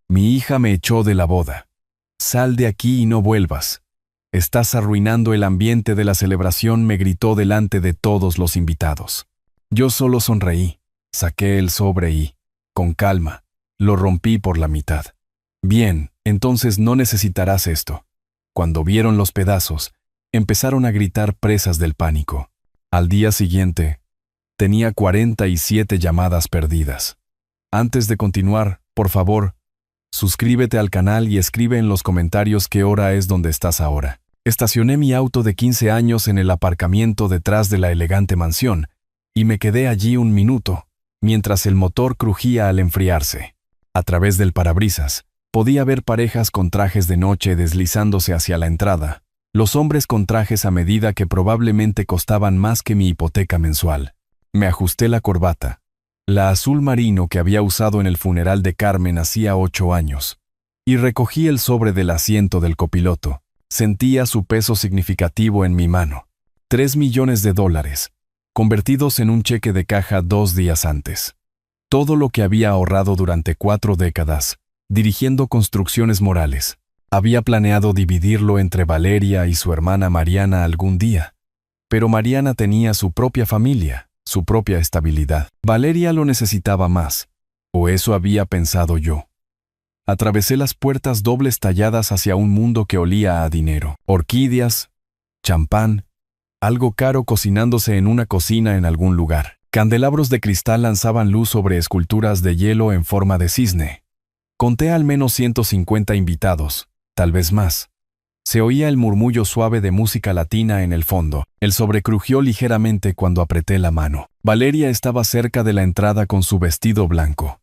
Mi hija me echó de la boda. Sal de aquí y no vuelvas. Estás arruinando el ambiente de la celebración, me gritó delante de todos los invitados. Yo solo sonreí, saqué el sobre y, con calma, lo rompí por la mitad. Bien, entonces no necesitarás esto. Cuando vieron los pedazos, empezaron a gritar presas del pánico. Al día siguiente, tenía 47 llamadas perdidas. Antes de continuar, por favor, suscríbete al canal y escribe en los comentarios qué hora es donde estás ahora. Estacioné mi auto de 15 años en el aparcamiento detrás de la elegante mansión y me quedé allí un minuto, mientras el motor crujía al enfriarse. A través del parabrisas, podía ver parejas con trajes de noche deslizándose hacia la entrada, los hombres con trajes a medida que probablemente costaban más que mi hipoteca mensual. Me ajusté la corbata, la azul marino que había usado en el funeral de Carmen hacía 8 años, y recogí el sobre del asiento del copiloto. Sentía su peso significativo en mi mano. $3 millones, convertidos en un cheque de caja 2 días antes. Todo lo que había ahorrado durante 4 décadas, dirigiendo construcciones morales. Había planeado dividirlo entre Valeria y su hermana Mariana algún día. Pero Mariana tenía su propia familia, su propia estabilidad. Valeria lo necesitaba más, o eso había pensado yo. Atravesé las puertas dobles talladas hacia un mundo que olía a dinero. Orquídeas, champán, algo caro cocinándose en una cocina en algún lugar. Candelabros de cristal lanzaban luz sobre esculturas de hielo en forma de cisne. Conté al menos 150 invitados, tal vez más. Se oía el murmullo suave de música latina en el fondo. El sobre crujió ligeramente cuando apreté la mano. Valeria estaba cerca de la entrada con su vestido blanco.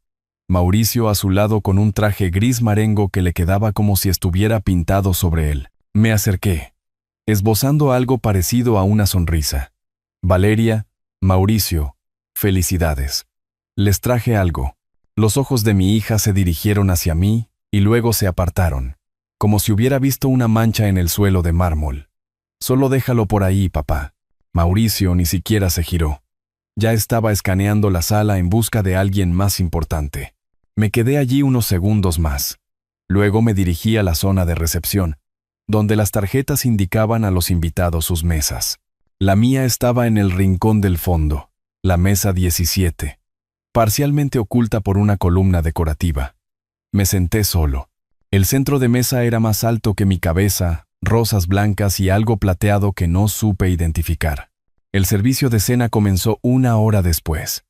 Mauricio a su lado con un traje gris marengo que le quedaba como si estuviera pintado sobre él. Me acerqué, esbozando algo parecido a una sonrisa. Valeria, Mauricio, felicidades. Les traje algo. Los ojos de mi hija se dirigieron hacia mí y luego se apartaron, como si hubiera visto una mancha en el suelo de mármol. Solo déjalo por ahí, papá. Mauricio ni siquiera se giró. Ya estaba escaneando la sala en busca de alguien más importante. Me quedé allí unos segundos más. Luego me dirigí a la zona de recepción, donde las tarjetas indicaban a los invitados sus mesas. La mía estaba en el rincón del fondo, la mesa 17, parcialmente oculta por una columna decorativa. Me senté solo. El centro de mesa era más alto que mi cabeza, rosas blancas y algo plateado que no supe identificar. El servicio de cena comenzó 1 hora después.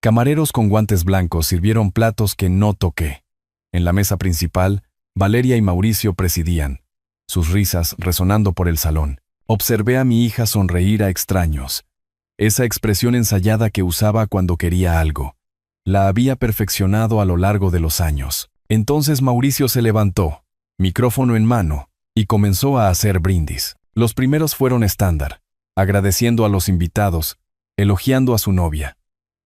Camareros con guantes blancos sirvieron platos que no toqué. En la mesa principal, Valeria y Mauricio presidían, sus risas resonando por el salón. Observé a mi hija sonreír a extraños. Esa expresión ensayada que usaba cuando quería algo. La había perfeccionado a lo largo de los años. Entonces Mauricio se levantó, micrófono en mano, y comenzó a hacer brindis. Los primeros fueron estándar, agradeciendo a los invitados, elogiando a su novia.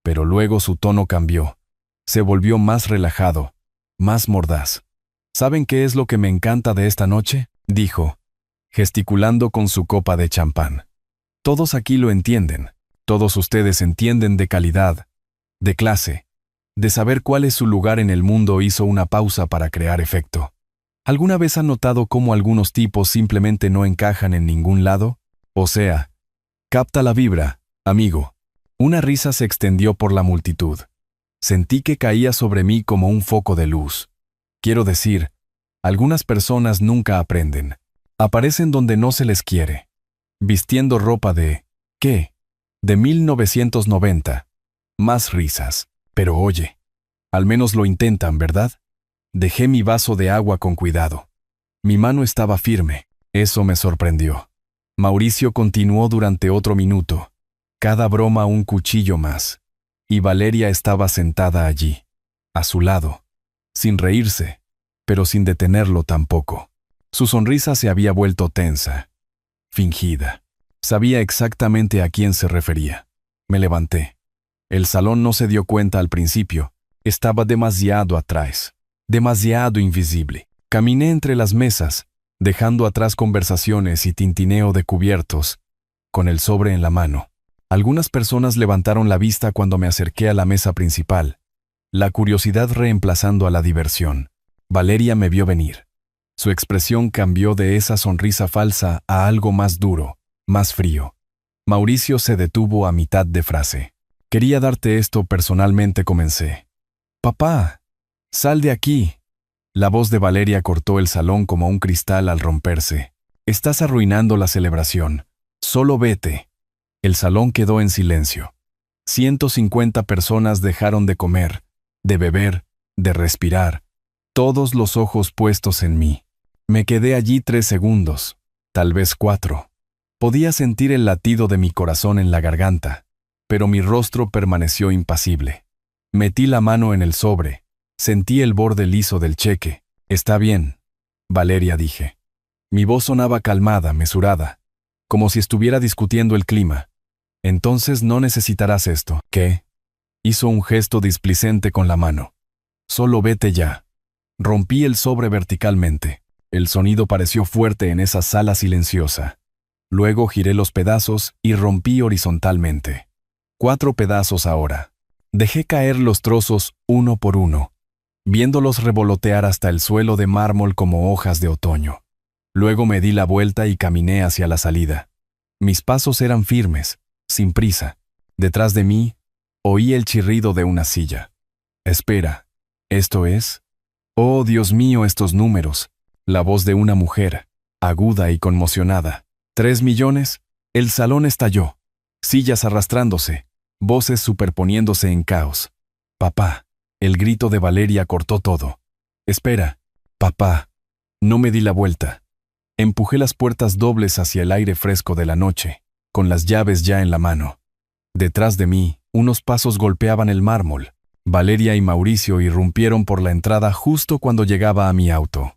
Pero luego su tono cambió. Se volvió más relajado, más mordaz. ¿Saben qué es lo que me encanta de esta noche?, dijo, gesticulando con su copa de champán. Todos aquí lo entienden. Todos ustedes entienden de calidad, de clase, de saber cuál es su lugar en el mundo. Hizo una pausa para crear efecto. ¿Alguna vez han notado cómo algunos tipos simplemente no encajan en ningún lado? O sea, capta la vibra, amigo. Una risa se extendió por la multitud. Sentí que caía sobre mí como un foco de luz. Quiero decir, algunas personas nunca aprenden. Aparecen donde no se les quiere. Vistiendo ropa de... ¿qué? De 1990. Más risas. Pero oye, al menos lo intentan, ¿verdad? Dejé mi vaso de agua con cuidado. Mi mano estaba firme. Eso me sorprendió. Mauricio continuó durante otro minuto. Cada broma un cuchillo más. Y Valeria estaba sentada allí, a su lado, sin reírse, pero sin detenerlo tampoco. Su sonrisa se había vuelto tensa, fingida. Sabía exactamente a quién se refería. Me levanté. El salón no se dio cuenta al principio. Estaba demasiado atrás, demasiado invisible. Caminé entre las mesas, dejando atrás conversaciones y tintineo de cubiertos, con el sobre en la mano. Algunas personas levantaron la vista cuando me acerqué a la mesa principal, la curiosidad reemplazando a la diversión. Valeria me vio venir. Su expresión cambió de esa sonrisa falsa a algo más duro, más frío. Mauricio se detuvo a mitad de frase. Quería darte esto personalmente, comencé. Papá, sal de aquí. La voz de Valeria cortó el salón como un cristal al romperse. Estás arruinando la celebración. Solo vete. El salón quedó en silencio. 150 personas dejaron de comer, de beber, de respirar, todos los ojos puestos en mí. Me quedé allí 3 segundos, tal vez 4. Podía sentir el latido de mi corazón en la garganta, pero mi rostro permaneció impasible. Metí la mano en el sobre, sentí el borde liso del cheque. Está bien, Valeria, dije. Mi voz sonaba calmada, mesurada, como si estuviera discutiendo el clima. Entonces no necesitarás esto. ¿Qué? Hizo un gesto displicente con la mano. Solo vete ya. Rompí el sobre verticalmente. El sonido pareció fuerte en esa sala silenciosa. Luego giré los pedazos y rompí horizontalmente. 4 pedazos ahora. Dejé caer los trozos uno por uno, viéndolos revolotear hasta el suelo de mármol como hojas de otoño. Luego me di la vuelta y caminé hacia la salida. Mis pasos eran firmes, sin prisa. Detrás de mí, oí el chirrido de una silla. Espera, ¿esto es? Oh, Dios mío, estos números. La voz de una mujer, aguda y conmocionada. 3 millones. El salón estalló. Sillas arrastrándose, voces superponiéndose en caos. Papá. El grito de Valeria cortó todo. Espera, papá. No me di la vuelta. Empujé las puertas dobles hacia el aire fresco de la noche, con las llaves ya en la mano. Detrás de mí, unos pasos golpeaban el mármol. Valeria y Mauricio irrumpieron por la entrada justo cuando llegaba a mi auto.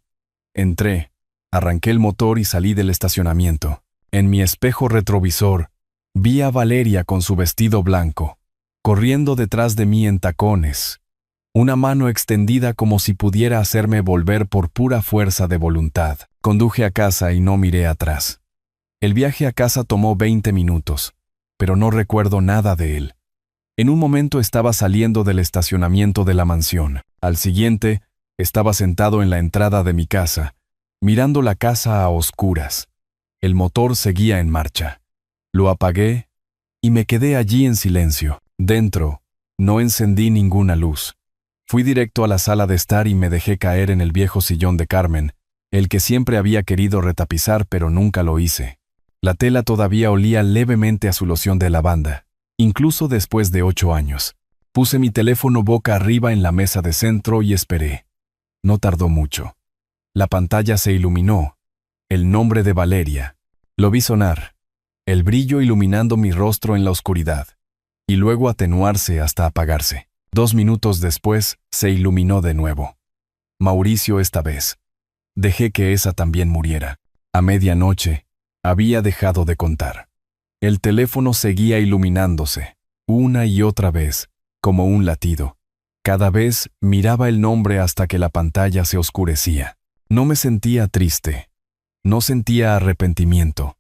Entré, arranqué el motor y salí del estacionamiento. En mi espejo retrovisor, vi a Valeria con su vestido blanco, corriendo detrás de mí en tacones, una mano extendida como si pudiera hacerme volver por pura fuerza de voluntad. Conduje a casa y no miré atrás. El viaje a casa tomó 20 minutos, pero no recuerdo nada de él. En un momento estaba saliendo del estacionamiento de la mansión. Al siguiente, estaba sentado en la entrada de mi casa, mirando la casa a oscuras. El motor seguía en marcha. Lo apagué y me quedé allí en silencio. Dentro, no encendí ninguna luz. Fui directo a la sala de estar y me dejé caer en el viejo sillón de Carmen, el que siempre había querido retapizar pero nunca lo hice. La tela todavía olía levemente a su loción de lavanda, incluso después de 8 años. Puse mi teléfono boca arriba en la mesa de centro y esperé. No tardó mucho. La pantalla se iluminó. El nombre de Valeria. Lo vi sonar, el brillo iluminando mi rostro en la oscuridad, y luego atenuarse hasta apagarse. 2 minutos después, se iluminó de nuevo. Mauricio esta vez. Dejé que esa también muriera. A medianoche, había dejado de contar. El teléfono seguía iluminándose, una y otra vez, como un latido. Cada vez miraba el nombre hasta que la pantalla se oscurecía. No me sentía triste. No sentía arrepentimiento.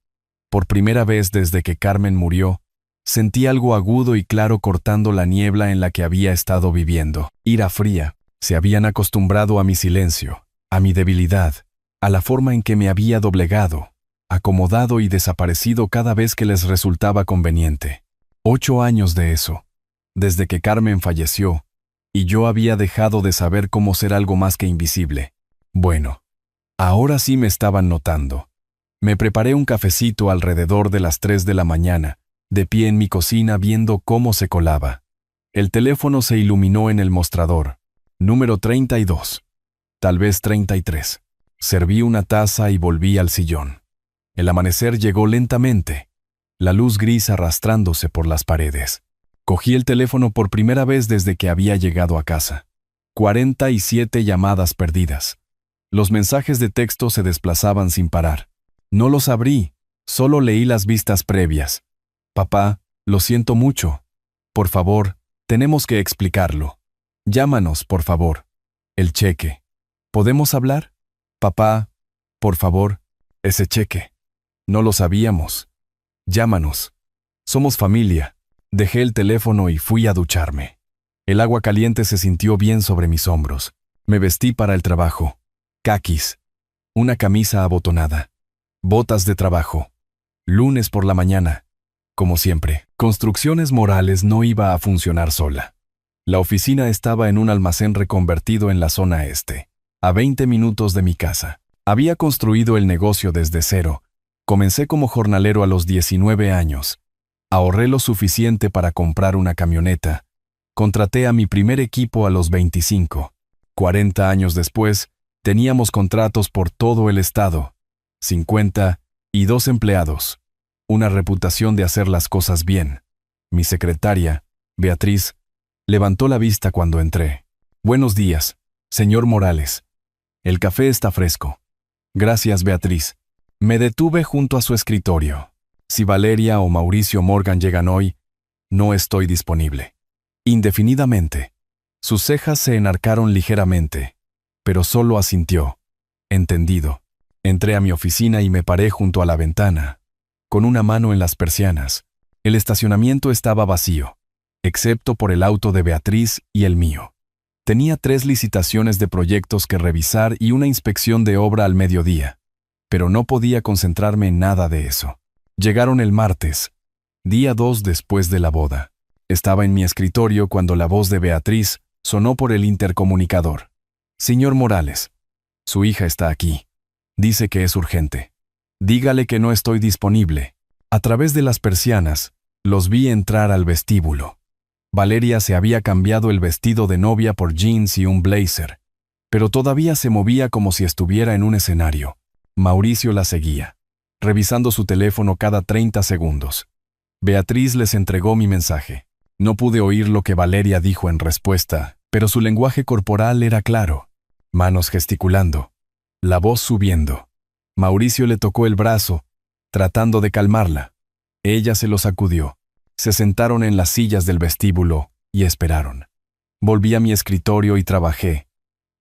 Por primera vez desde que Carmen murió, sentí algo agudo y claro cortando la niebla en la que había estado viviendo. Ira fría. Se habían acostumbrado a mi silencio, a mi debilidad, a la forma en que me había doblegado, acomodado y desaparecido cada vez que les resultaba conveniente. 8 años de eso, desde que Carmen falleció, y yo había dejado de saber cómo ser algo más que invisible. Bueno, ahora sí me estaban notando. Me preparé un cafecito alrededor de las 3 de la mañana, de pie en mi cocina viendo cómo se colaba. El teléfono se iluminó en el mostrador. Número 32. Tal vez 33. Serví una taza y volví al sillón. El amanecer llegó lentamente, la luz gris arrastrándose por las paredes. Cogí el teléfono por primera vez desde que había llegado a casa. 47 llamadas perdidas. Los mensajes de texto se desplazaban sin parar. No los abrí, solo leí las vistas previas. Papá, lo siento mucho. Por favor, tenemos que explicarlo. Llámanos, por favor. El cheque. ¿Podemos hablar? Papá, por favor, ese cheque. No lo sabíamos. Llámanos. Somos familia. Dejé el teléfono y fui a ducharme. El agua caliente se sintió bien sobre mis hombros. Me vestí para el trabajo. Caquis. Una camisa abotonada. Botas de trabajo. Lunes por la mañana. Como siempre, Construcciones Morales no iba a funcionar sola. La oficina estaba en un almacén reconvertido en la zona este, a 20 minutos de mi casa. Había construido el negocio desde cero. Comencé como jornalero a los 19 años. Ahorré lo suficiente para comprar una camioneta. Contraté a mi primer equipo a los 25. 40 años después, teníamos contratos por todo el estado. 52 empleados. Una reputación de hacer las cosas bien. Mi secretaria, Beatriz, levantó la vista cuando entré. Buenos días, señor Morales. El café está fresco. Gracias, Beatriz. Me detuve junto a su escritorio. Si Valeria o Mauricio Morgan llegan hoy, no estoy disponible. Indefinidamente. Sus cejas se enarcaron ligeramente, pero solo asintió. Entendido. Entré a mi oficina y me paré junto a la ventana, con una mano en las persianas. El estacionamiento estaba vacío, excepto por el auto de Beatriz y el mío. Tenía 3 licitaciones de proyectos que revisar y una inspección de obra al mediodía, pero no podía concentrarme en nada de eso. Llegaron el martes, día 2 después de la boda. Estaba en mi escritorio cuando la voz de Beatriz sonó por el intercomunicador. Señor Morales, su hija está aquí. Dice que es urgente. Dígale que no estoy disponible. A través de las persianas, los vi entrar al vestíbulo. Valeria se había cambiado el vestido de novia por jeans y un blazer, pero todavía se movía como si estuviera en un escenario. Mauricio la seguía, revisando su teléfono cada 30 segundos. Beatriz les entregó mi mensaje. No pude oír lo que Valeria dijo en respuesta, pero su lenguaje corporal era claro. Manos gesticulando, la voz subiendo. Mauricio le tocó el brazo, tratando de calmarla. Ella se lo sacudió. Se sentaron en las sillas del vestíbulo y esperaron. Volví a mi escritorio y trabajé,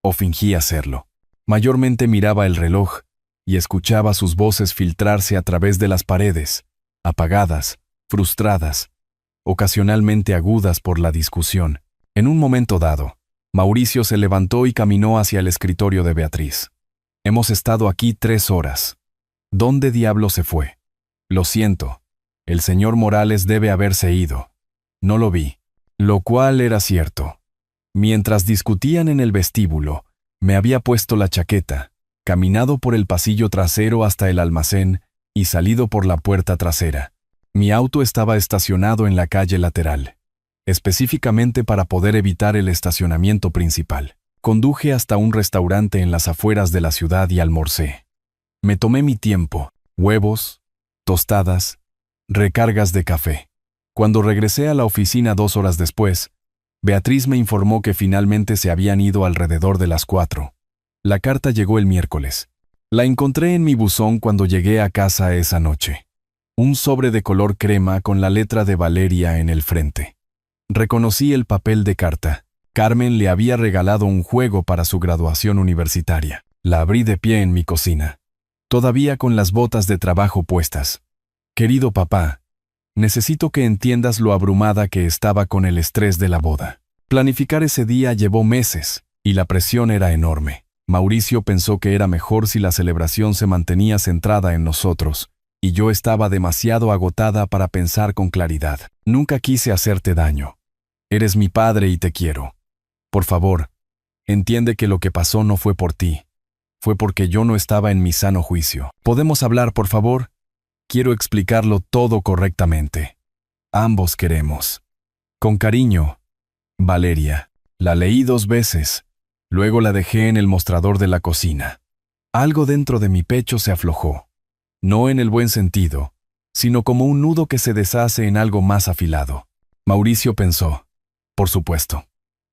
o fingí hacerlo. Mayormente miraba el reloj y escuchaba sus voces filtrarse a través de las paredes, apagadas, frustradas, ocasionalmente agudas por la discusión. En un momento dado, Mauricio se levantó y caminó hacia el escritorio de Beatriz. Hemos estado aquí 3 horas. ¿Dónde diablo se fue? Lo siento. El señor Morales debe haberse ido. No lo vi. Lo cual era cierto. Mientras discutían en el vestíbulo, me había puesto la chaqueta, caminado por el pasillo trasero hasta el almacén y salido por la puerta trasera. Mi auto estaba estacionado en la calle lateral, específicamente para poder evitar el estacionamiento principal. Conduje hasta un restaurante en las afueras de la ciudad y almorcé. Me tomé mi tiempo, huevos, tostadas, recargas de café. Cuando regresé a la oficina 2 horas después, Beatriz me informó que finalmente se habían ido alrededor de las 4. La carta llegó el miércoles. La encontré en mi buzón cuando llegué a casa esa noche. Un sobre de color crema con la letra de Valeria en el frente. Reconocí el papel de carta. Carmen le había regalado un juego para su graduación universitaria. La abrí de pie en mi cocina, todavía con las botas de trabajo puestas. Querido papá, necesito que entiendas lo abrumada que estaba con el estrés de la boda. Planificar ese día llevó meses, y la presión era enorme. Mauricio pensó que era mejor si la celebración se mantenía centrada en nosotros, y yo estaba demasiado agotada para pensar con claridad. Nunca quise hacerte daño. Eres mi padre y te quiero. Por favor, entiende que lo que pasó no fue por ti. Fue porque yo no estaba en mi sano juicio. ¿Podemos hablar, por favor? Quiero explicarlo todo correctamente. Ambos queremos. Con cariño, Valeria. La leí 2 veces. Luego la dejé en el mostrador de la cocina. Algo dentro de mi pecho se aflojó. No en el buen sentido, sino como un nudo que se deshace en algo más afilado. Mauricio pensó. Por supuesto.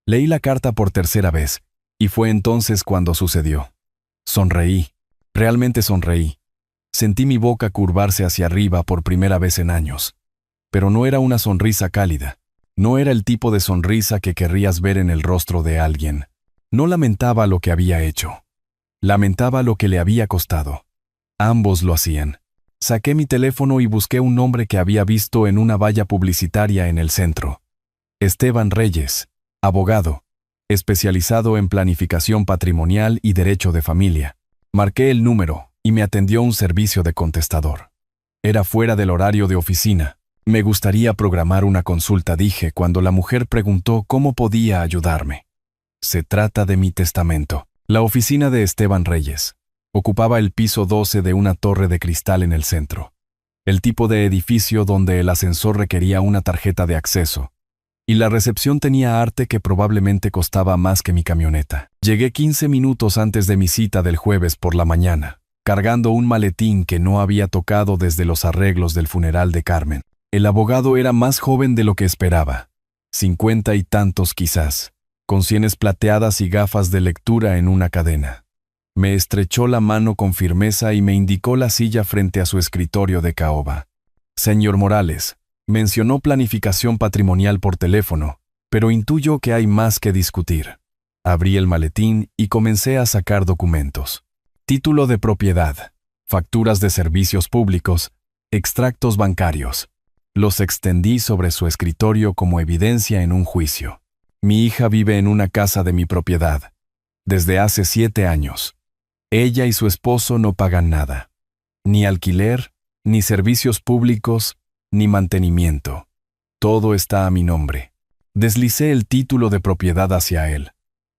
Leí la carta por 3ª vez, y fue entonces cuando sucedió. Sonreí. Realmente sonreí. Sentí mi boca curvarse hacia arriba por primera vez en años. Pero no era una sonrisa cálida. No era el tipo de sonrisa que querrías ver en el rostro de alguien. No lamentaba lo que había hecho. Lamentaba lo que le había costado. Ambos lo hacían. Saqué mi teléfono y busqué un nombre que había visto en una valla publicitaria en el centro. Esteban Reyes, abogado. especializado en planificación patrimonial y derecho de familia. Marqué el número y me atendió un servicio de contestador. Era fuera del horario de oficina. Me gustaría programar una consulta, dije, cuando la mujer preguntó cómo podía ayudarme. Se trata de mi testamento. La oficina de Esteban Reyes. Ocupaba el piso 12 de una torre de cristal en el centro. El tipo de edificio donde el ascensor requería una tarjeta de acceso. Y la recepción tenía arte que probablemente costaba más que mi camioneta. Llegué 15 minutos antes de mi cita del jueves por la mañana, cargando un maletín que no había tocado desde los arreglos del funeral de Carmen. El abogado era más joven de lo que esperaba, 50 y tantos quizás, con sienes plateadas y gafas de lectura en una cadena. Me estrechó la mano con firmeza y me indicó la silla frente a su escritorio de caoba. Señor Morales, mencionó planificación patrimonial por teléfono, pero intuyo que hay más que discutir. Abrí el maletín y comencé a sacar documentos. Título de propiedad, facturas de servicios públicos, extractos bancarios. Los extendí sobre su escritorio como evidencia en un juicio. Mi hija vive en una casa de mi propiedad, desde hace 7 años. Ella y su esposo no pagan nada. Ni alquiler, ni servicios públicos, ni mantenimiento. Todo está a mi nombre. Deslicé el título de propiedad hacia él.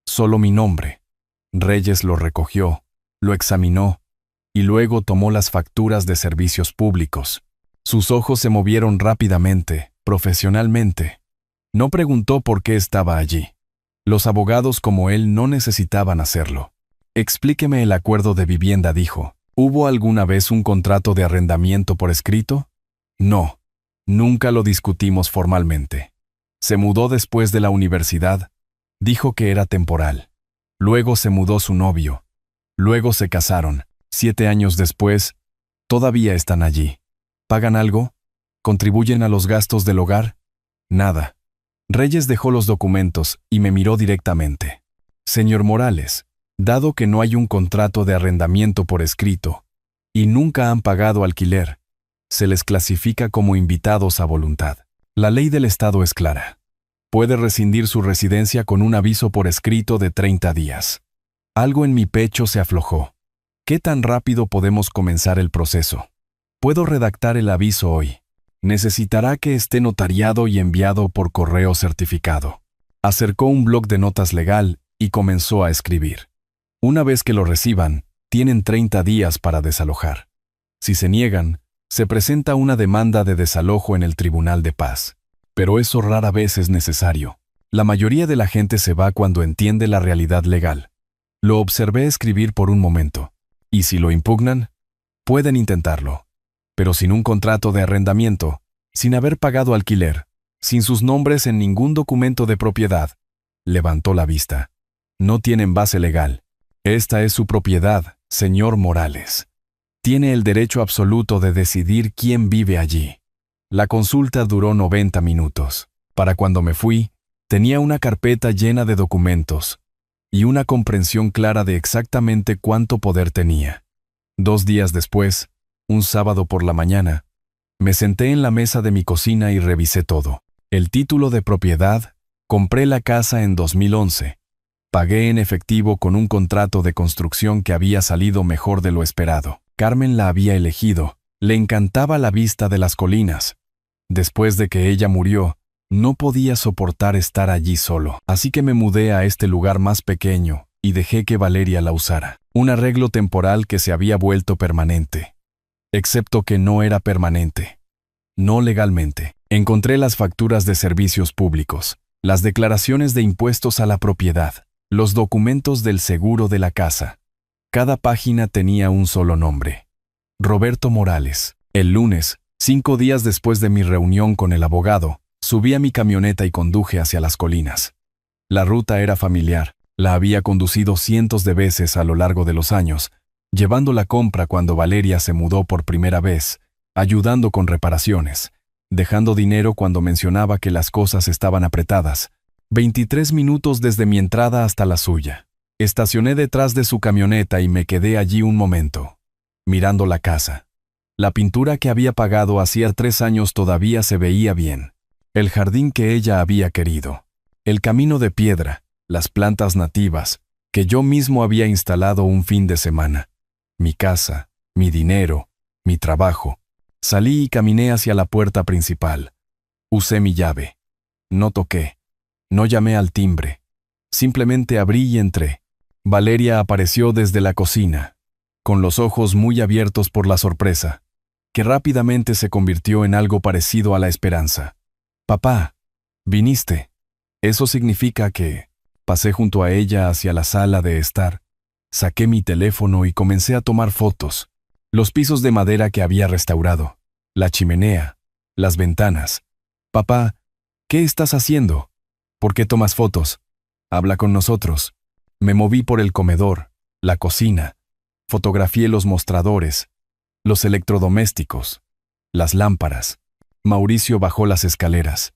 Solo mi nombre. Reyes lo recogió, lo examinó, y luego tomó las facturas de servicios públicos. Sus ojos se movieron rápidamente, profesionalmente. No preguntó por qué estaba allí. Los abogados como él no necesitaban hacerlo. Explíqueme el acuerdo de vivienda, dijo. ¿Hubo alguna vez un contrato de arrendamiento por escrito? No, nunca lo discutimos formalmente. Se mudó después de la universidad. Dijo que era temporal. Luego se mudó su novio. Luego se casaron. 7 años después, todavía están allí. ¿Pagan algo? ¿Contribuyen a los gastos del hogar? Nada. Reyes dejó los documentos y me miró directamente. Señor Morales, dado que no hay un contrato de arrendamiento por escrito y nunca han pagado alquiler, se les clasifica como invitados a voluntad. La ley del Estado es clara. Puede rescindir su residencia con un aviso por escrito de 30 días. Algo en mi pecho se aflojó. ¿Qué tan rápido podemos comenzar el proceso? Puedo redactar el aviso hoy. Necesitará que esté notariado y enviado por correo certificado. Acercó un bloc de notas legal y comenzó a escribir. Una vez que lo reciban, tienen 30 días para desalojar. Si se niegan, se presenta una demanda de desalojo en el Tribunal de Paz. Pero eso rara vez es necesario. La mayoría de la gente se va cuando entiende la realidad legal. Lo observé escribir por un momento. Y si lo impugnan, pueden intentarlo. Pero sin un contrato de arrendamiento, sin haber pagado alquiler, sin sus nombres en ningún documento de propiedad, levantó la vista. No tienen base legal. Esta es su propiedad, señor Morales. Tiene el derecho absoluto de decidir quién vive allí. La consulta duró 90 minutos. Para cuando me fui, tenía una carpeta llena de documentos y una comprensión clara de exactamente cuánto poder tenía. 2 días después, un sábado por la mañana, me senté en la mesa de mi cocina y revisé todo. El título de propiedad, compré la casa en 2011. Pagué en efectivo con un contrato de construcción que había salido mejor de lo esperado. Carmen la había elegido. Le encantaba la vista de las colinas. Después de que ella murió, no podía soportar estar allí solo. Así que me mudé a este lugar más pequeño y dejé que Valeria la usara. Un arreglo temporal que se había vuelto permanente. Excepto que no era permanente. No legalmente. Encontré las facturas de servicios públicos, las declaraciones de impuestos a la propiedad, los documentos del seguro de la casa. Cada página tenía un solo nombre. Roberto Morales. El lunes, 5 días después de mi reunión con el abogado, subí a mi camioneta y conduje hacia las colinas. La ruta era familiar. La había conducido cientos de veces a lo largo de los años, llevando la compra cuando Valeria se mudó por primera vez, ayudando con reparaciones, dejando dinero cuando mencionaba que las cosas estaban apretadas. 23 minutos desde mi entrada hasta la suya. Estacioné detrás de su camioneta y me quedé allí un momento, mirando la casa. La pintura que había pagado hacía 3 años todavía se veía bien. El jardín que ella había querido. El camino de piedra, las plantas nativas, que yo mismo había instalado un fin de semana. Mi casa, mi dinero, mi trabajo. Salí y caminé hacia la puerta principal. Usé mi llave. No toqué. No llamé al timbre. Simplemente abrí y entré. Valeria apareció desde la cocina, con los ojos muy abiertos por la sorpresa, que rápidamente se convirtió en algo parecido a la esperanza. «Papá, viniste. Eso significa que...». Pasé junto a ella hacia la sala de estar. Saqué mi teléfono y comencé a tomar fotos. Los pisos de madera que había restaurado, la chimenea, las ventanas. «Papá, ¿qué estás haciendo? ¿Por qué tomas fotos? Habla con nosotros». Me moví por el comedor, la cocina. Fotografié los mostradores, los electrodomésticos, las lámparas. Mauricio bajó las escaleras,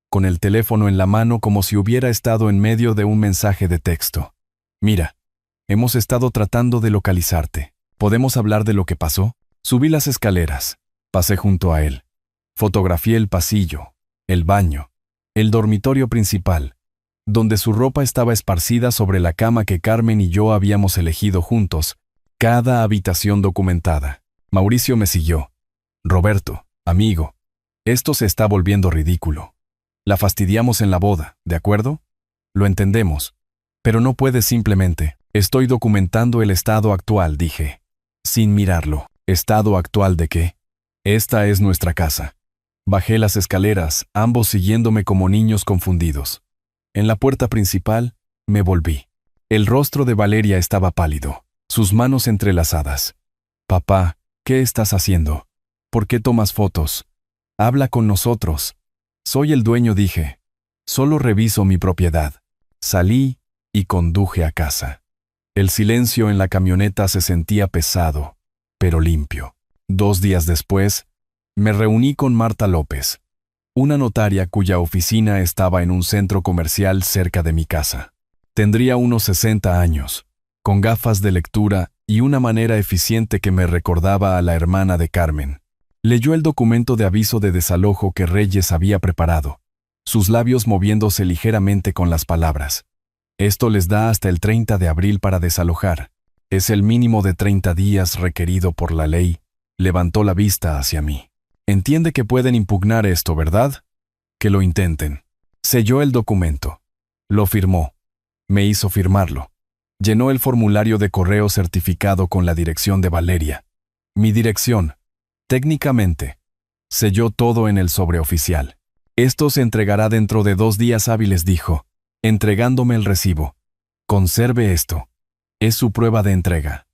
con el teléfono en la mano como si hubiera estado en medio de un mensaje de texto. «Mira, hemos estado tratando de localizarte. ¿Podemos hablar de lo que pasó?» Subí las escaleras, pasé junto a él. Fotografié el pasillo, el baño, el dormitorio principal, donde su ropa estaba esparcida sobre la cama que Carmen y yo habíamos elegido juntos, cada habitación documentada. Mauricio me siguió. «Roberto, amigo, esto se está volviendo ridículo. La fastidiamos en la boda, ¿de acuerdo? Lo entendemos. Pero no puedes simplemente...». «Estoy documentando el estado actual», dije, sin mirarlo. «¿Estado actual de qué? Esta es nuestra casa». Bajé las escaleras, ambos siguiéndome como niños confundidos. En la puerta principal, me volví. El rostro de Valeria estaba pálido, sus manos entrelazadas. «Papá, ¿qué estás haciendo? ¿Por qué tomas fotos? Habla con nosotros». «Soy el dueño», dije. «Solo reviso mi propiedad». Salí y conduje a casa. El silencio en la camioneta se sentía pesado, pero limpio. 2 días después, me reuní con Marta López, una notaria cuya oficina estaba en un centro comercial cerca de mi casa. Tendría unos 60 años, con gafas de lectura y una manera eficiente que me recordaba a la hermana de Carmen. Leyó el documento de aviso de desalojo que Reyes había preparado, sus labios moviéndose ligeramente con las palabras. «Esto les da hasta el 30 de abril para desalojar. Es el mínimo de 30 días requerido por la ley». Levantó la vista hacia mí. «Entiende que pueden impugnar esto, ¿verdad? Que lo intenten». Selló el documento. Lo firmó. Me hizo firmarlo. Llenó el formulario de correo certificado con la dirección de Valeria. Mi dirección. Técnicamente. Selló todo en el sobre oficial. «Esto se entregará dentro de 2 días hábiles», dijo, entregándome el recibo. «Conserve esto. Es su prueba de entrega».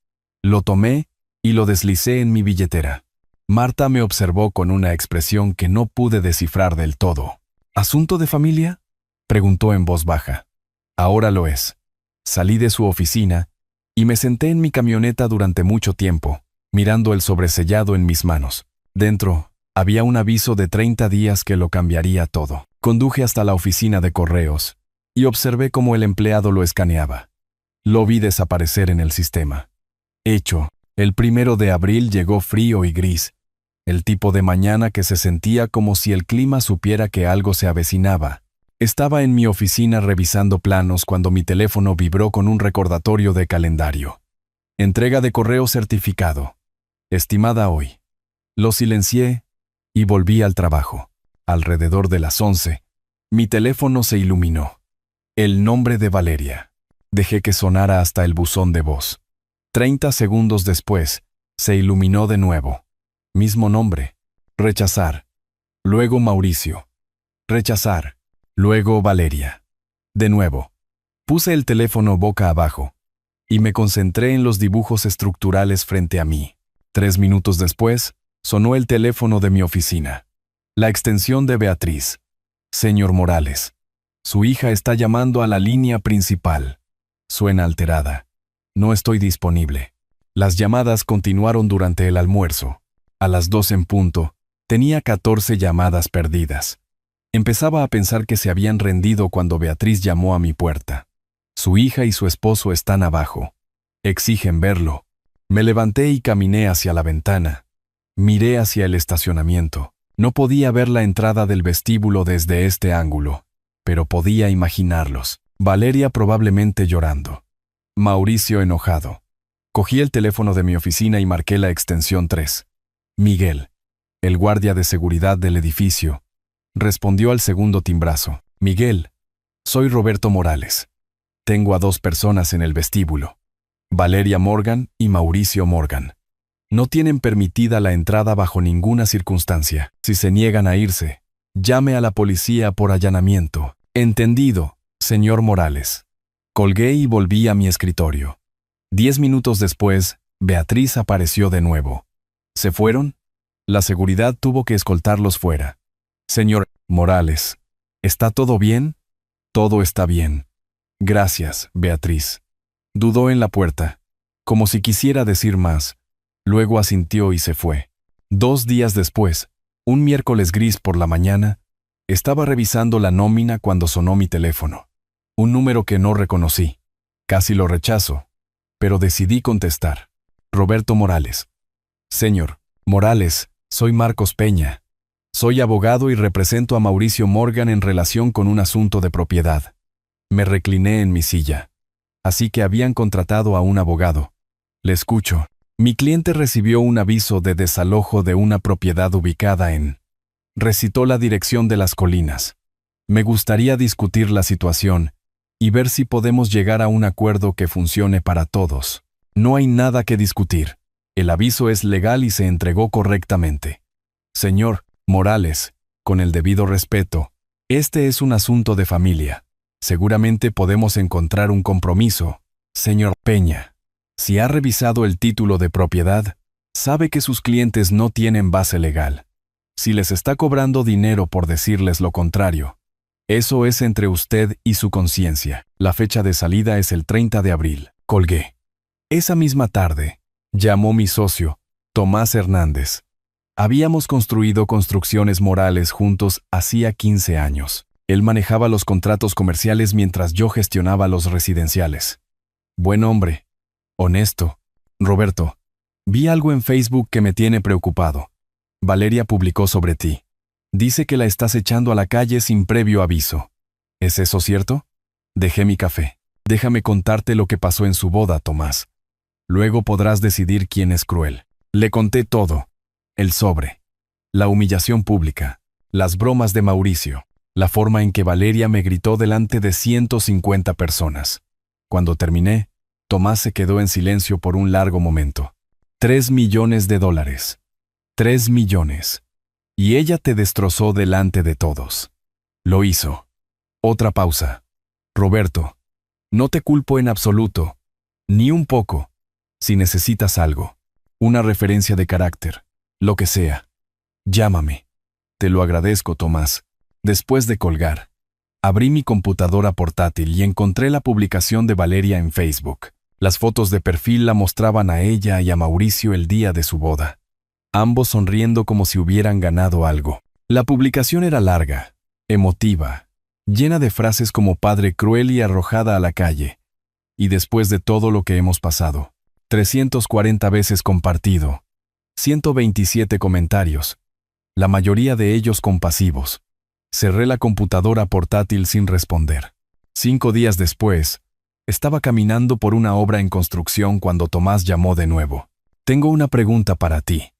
Lo tomé y lo deslicé en mi billetera. Marta me observó con una expresión que no pude descifrar del todo. «¿Asunto de familia?», preguntó en voz baja. «Ahora lo es». Salí de su oficina y me senté en mi camioneta durante mucho tiempo, mirando el sobresellado en mis manos. Dentro había un aviso de 30 días que lo cambiaría todo. Conduje hasta la oficina de correos y observé cómo el empleado lo escaneaba. Lo vi desaparecer en el sistema. Hecho, el 1 de abril llegó frío y gris, el tipo de mañana que se sentía como si el clima supiera que algo se avecinaba. Estaba en mi oficina revisando planos cuando mi teléfono vibró con un recordatorio de calendario. «Entrega de correo certificado. Estimada hoy». Lo silencié y volví al trabajo. Alrededor de las 11, mi teléfono se iluminó. El nombre de Valeria. Dejé que sonara hasta el buzón de voz. 30 segundos después, se iluminó de nuevo. Mismo nombre. Rechazar. Luego Mauricio. Rechazar. Luego Valeria. De nuevo. Puse el teléfono boca abajo y me concentré en los dibujos estructurales frente a mí. 3 minutos después, sonó el teléfono de mi oficina. La extensión de Beatriz. «Señor Morales. Su hija está llamando a la línea principal». Suena alterada. «No estoy disponible». Las llamadas continuaron durante el almuerzo. A las 2 en punto, tenía 14 llamadas perdidas. Empezaba a pensar que se habían rendido cuando Beatriz llamó a mi puerta. «Su hija y su esposo están abajo. Exigen verlo». Me levanté y caminé hacia la ventana. Miré hacia el estacionamiento. No podía ver la entrada del vestíbulo desde este ángulo, pero podía imaginarlos. Valeria probablemente llorando. Mauricio enojado. Cogí el teléfono de mi oficina y marqué la extensión 3. Miguel, el guardia de seguridad del edificio, respondió al segundo timbrazo. Miguel, soy Roberto Morales. Tengo a 2 personas en el vestíbulo. Valeria Morgan y Mauricio Morgan. No tienen permitida la entrada bajo ninguna circunstancia. Si se niegan a irse, llame a la policía por allanamiento. Entendido, señor Morales. Colgué y volví a mi escritorio. 10 minutos después, Beatriz apareció de nuevo. ¿Se fueron? La seguridad tuvo que escoltarlos fuera. Señor Morales, ¿está todo bien? Todo está bien. Gracias, Beatriz. Dudó en la puerta, como si quisiera decir más. Luego asintió y se fue. 2 días después, un miércoles gris por la mañana, estaba revisando la nómina cuando sonó mi teléfono. Un número que no reconocí. Casi lo rechazo, pero decidí contestar. Roberto Morales. Señor Morales, soy Marcos Peña. Soy abogado y represento a Mauricio Morgan en relación con un asunto de propiedad. Me recliné en mi silla. Así que habían contratado a un abogado. Le escucho. Mi cliente recibió un aviso de desalojo de una propiedad ubicada en... Recitó la dirección de las colinas. Me gustaría discutir la situación y ver si podemos llegar a un acuerdo que funcione para todos. No hay nada que discutir. El aviso es legal y se entregó correctamente. Señor Morales, con el debido respeto, este es un asunto de familia. Seguramente podemos encontrar un compromiso. Señor Peña, si ha revisado el título de propiedad, sabe que sus clientes no tienen base legal. Si les está cobrando dinero por decirles lo contrario, eso es entre usted y su conciencia. La fecha de salida es el 30 de abril. Colgué. Esa misma tarde, llamó mi socio, Tomás Hernández. Habíamos construido construcciones morales juntos hacía 15 años. Él manejaba los contratos comerciales mientras yo gestionaba los residenciales. Buen hombre. Honesto. Roberto, vi algo en Facebook que me tiene preocupado. Valeria publicó sobre ti. Dice que la estás echando a la calle sin previo aviso. ¿Es eso cierto? Dejé mi café. Déjame contarte lo que pasó en su boda, Tomás. Luego podrás decidir quién es cruel. Le conté todo. El sobre. La humillación pública. Las bromas de Mauricio. La forma en que Valeria me gritó delante de 150 personas. Cuando terminé, Tomás se quedó en silencio por un largo momento. $3 millones. 3 millones. Y ella te destrozó delante de todos. Lo hizo. Otra pausa. Roberto, no te culpo en absoluto, ni un poco. Si necesitas algo, una referencia de carácter, lo que sea, llámame. Te lo agradezco, Tomás. Después de colgar, abrí mi computadora portátil y encontré la publicación de Valeria en Facebook. Las fotos de perfil la mostraban a ella y a Mauricio el día de su boda, ambos sonriendo como si hubieran ganado algo. La publicación era larga, emotiva, llena de frases como padre cruel y arrojada a la calle. Y después de todo lo que hemos pasado, 340 veces compartido, 127 comentarios, la mayoría de ellos compasivos. Cerré la computadora portátil sin responder. 5 días después, estaba caminando por una obra en construcción cuando Tomás llamó de nuevo. Tengo una pregunta para ti.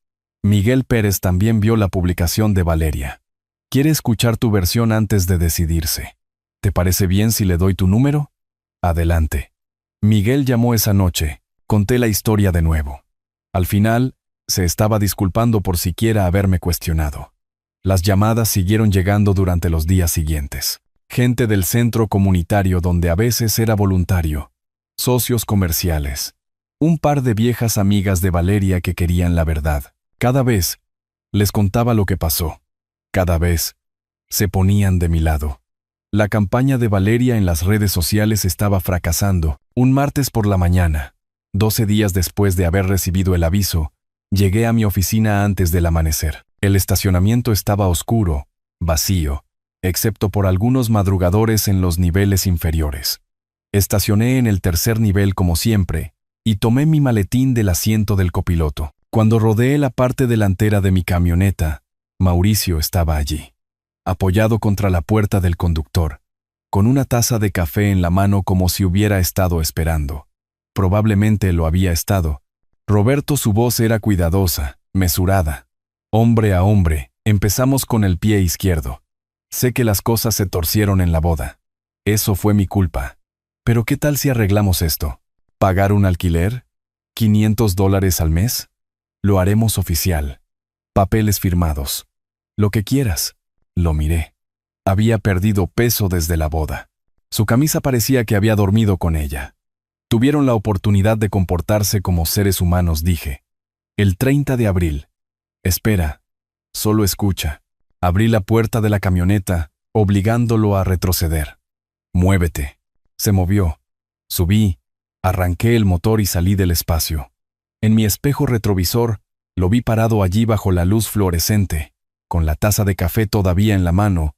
Miguel Pérez también vio la publicación de Valeria. Quiere escuchar tu versión antes de decidirse. ¿Te parece bien si le doy tu número? Adelante. Miguel llamó esa noche. Conté la historia de nuevo. Al final, se estaba disculpando por siquiera haberme cuestionado. Las llamadas siguieron llegando durante los días siguientes. Gente del centro comunitario donde a veces era voluntario. Socios comerciales. Un par de viejas amigas de Valeria que querían la verdad. Cada vez, les contaba lo que pasó. Cada vez, se ponían de mi lado. La campaña de Valeria en las redes sociales estaba fracasando. Un martes por la mañana, 12 días después de haber recibido el aviso, llegué a mi oficina antes del amanecer. El estacionamiento estaba oscuro, vacío, excepto por algunos madrugadores en los niveles inferiores. Estacioné en el tercer nivel como siempre y tomé mi maletín del asiento del copiloto. Cuando rodeé la parte delantera de mi camioneta, Mauricio estaba allí, apoyado contra la puerta del conductor, con una taza de café en la mano como si hubiera estado esperando. Probablemente lo había estado. Roberto, su voz era cuidadosa, mesurada. Hombre a hombre, empezamos con el pie izquierdo. Sé que las cosas se torcieron en la boda. Eso fue mi culpa. Pero ¿qué tal si arreglamos esto? ¿Pagar un alquiler? ¿$500 al mes? Lo haremos oficial. Papeles firmados. Lo que quieras. Lo miré. Había perdido peso desde la boda. Su camisa parecía que había dormido con ella. Tuvieron la oportunidad de comportarse como seres humanos, dije. El 30 de abril. Espera. Solo escucha. Abrí la puerta de la camioneta, obligándolo a retroceder. Muévete. Se movió. Subí, arranqué el motor y salí del espacio. En mi espejo retrovisor, lo vi parado allí bajo la luz fluorescente, con la taza de café todavía en la mano,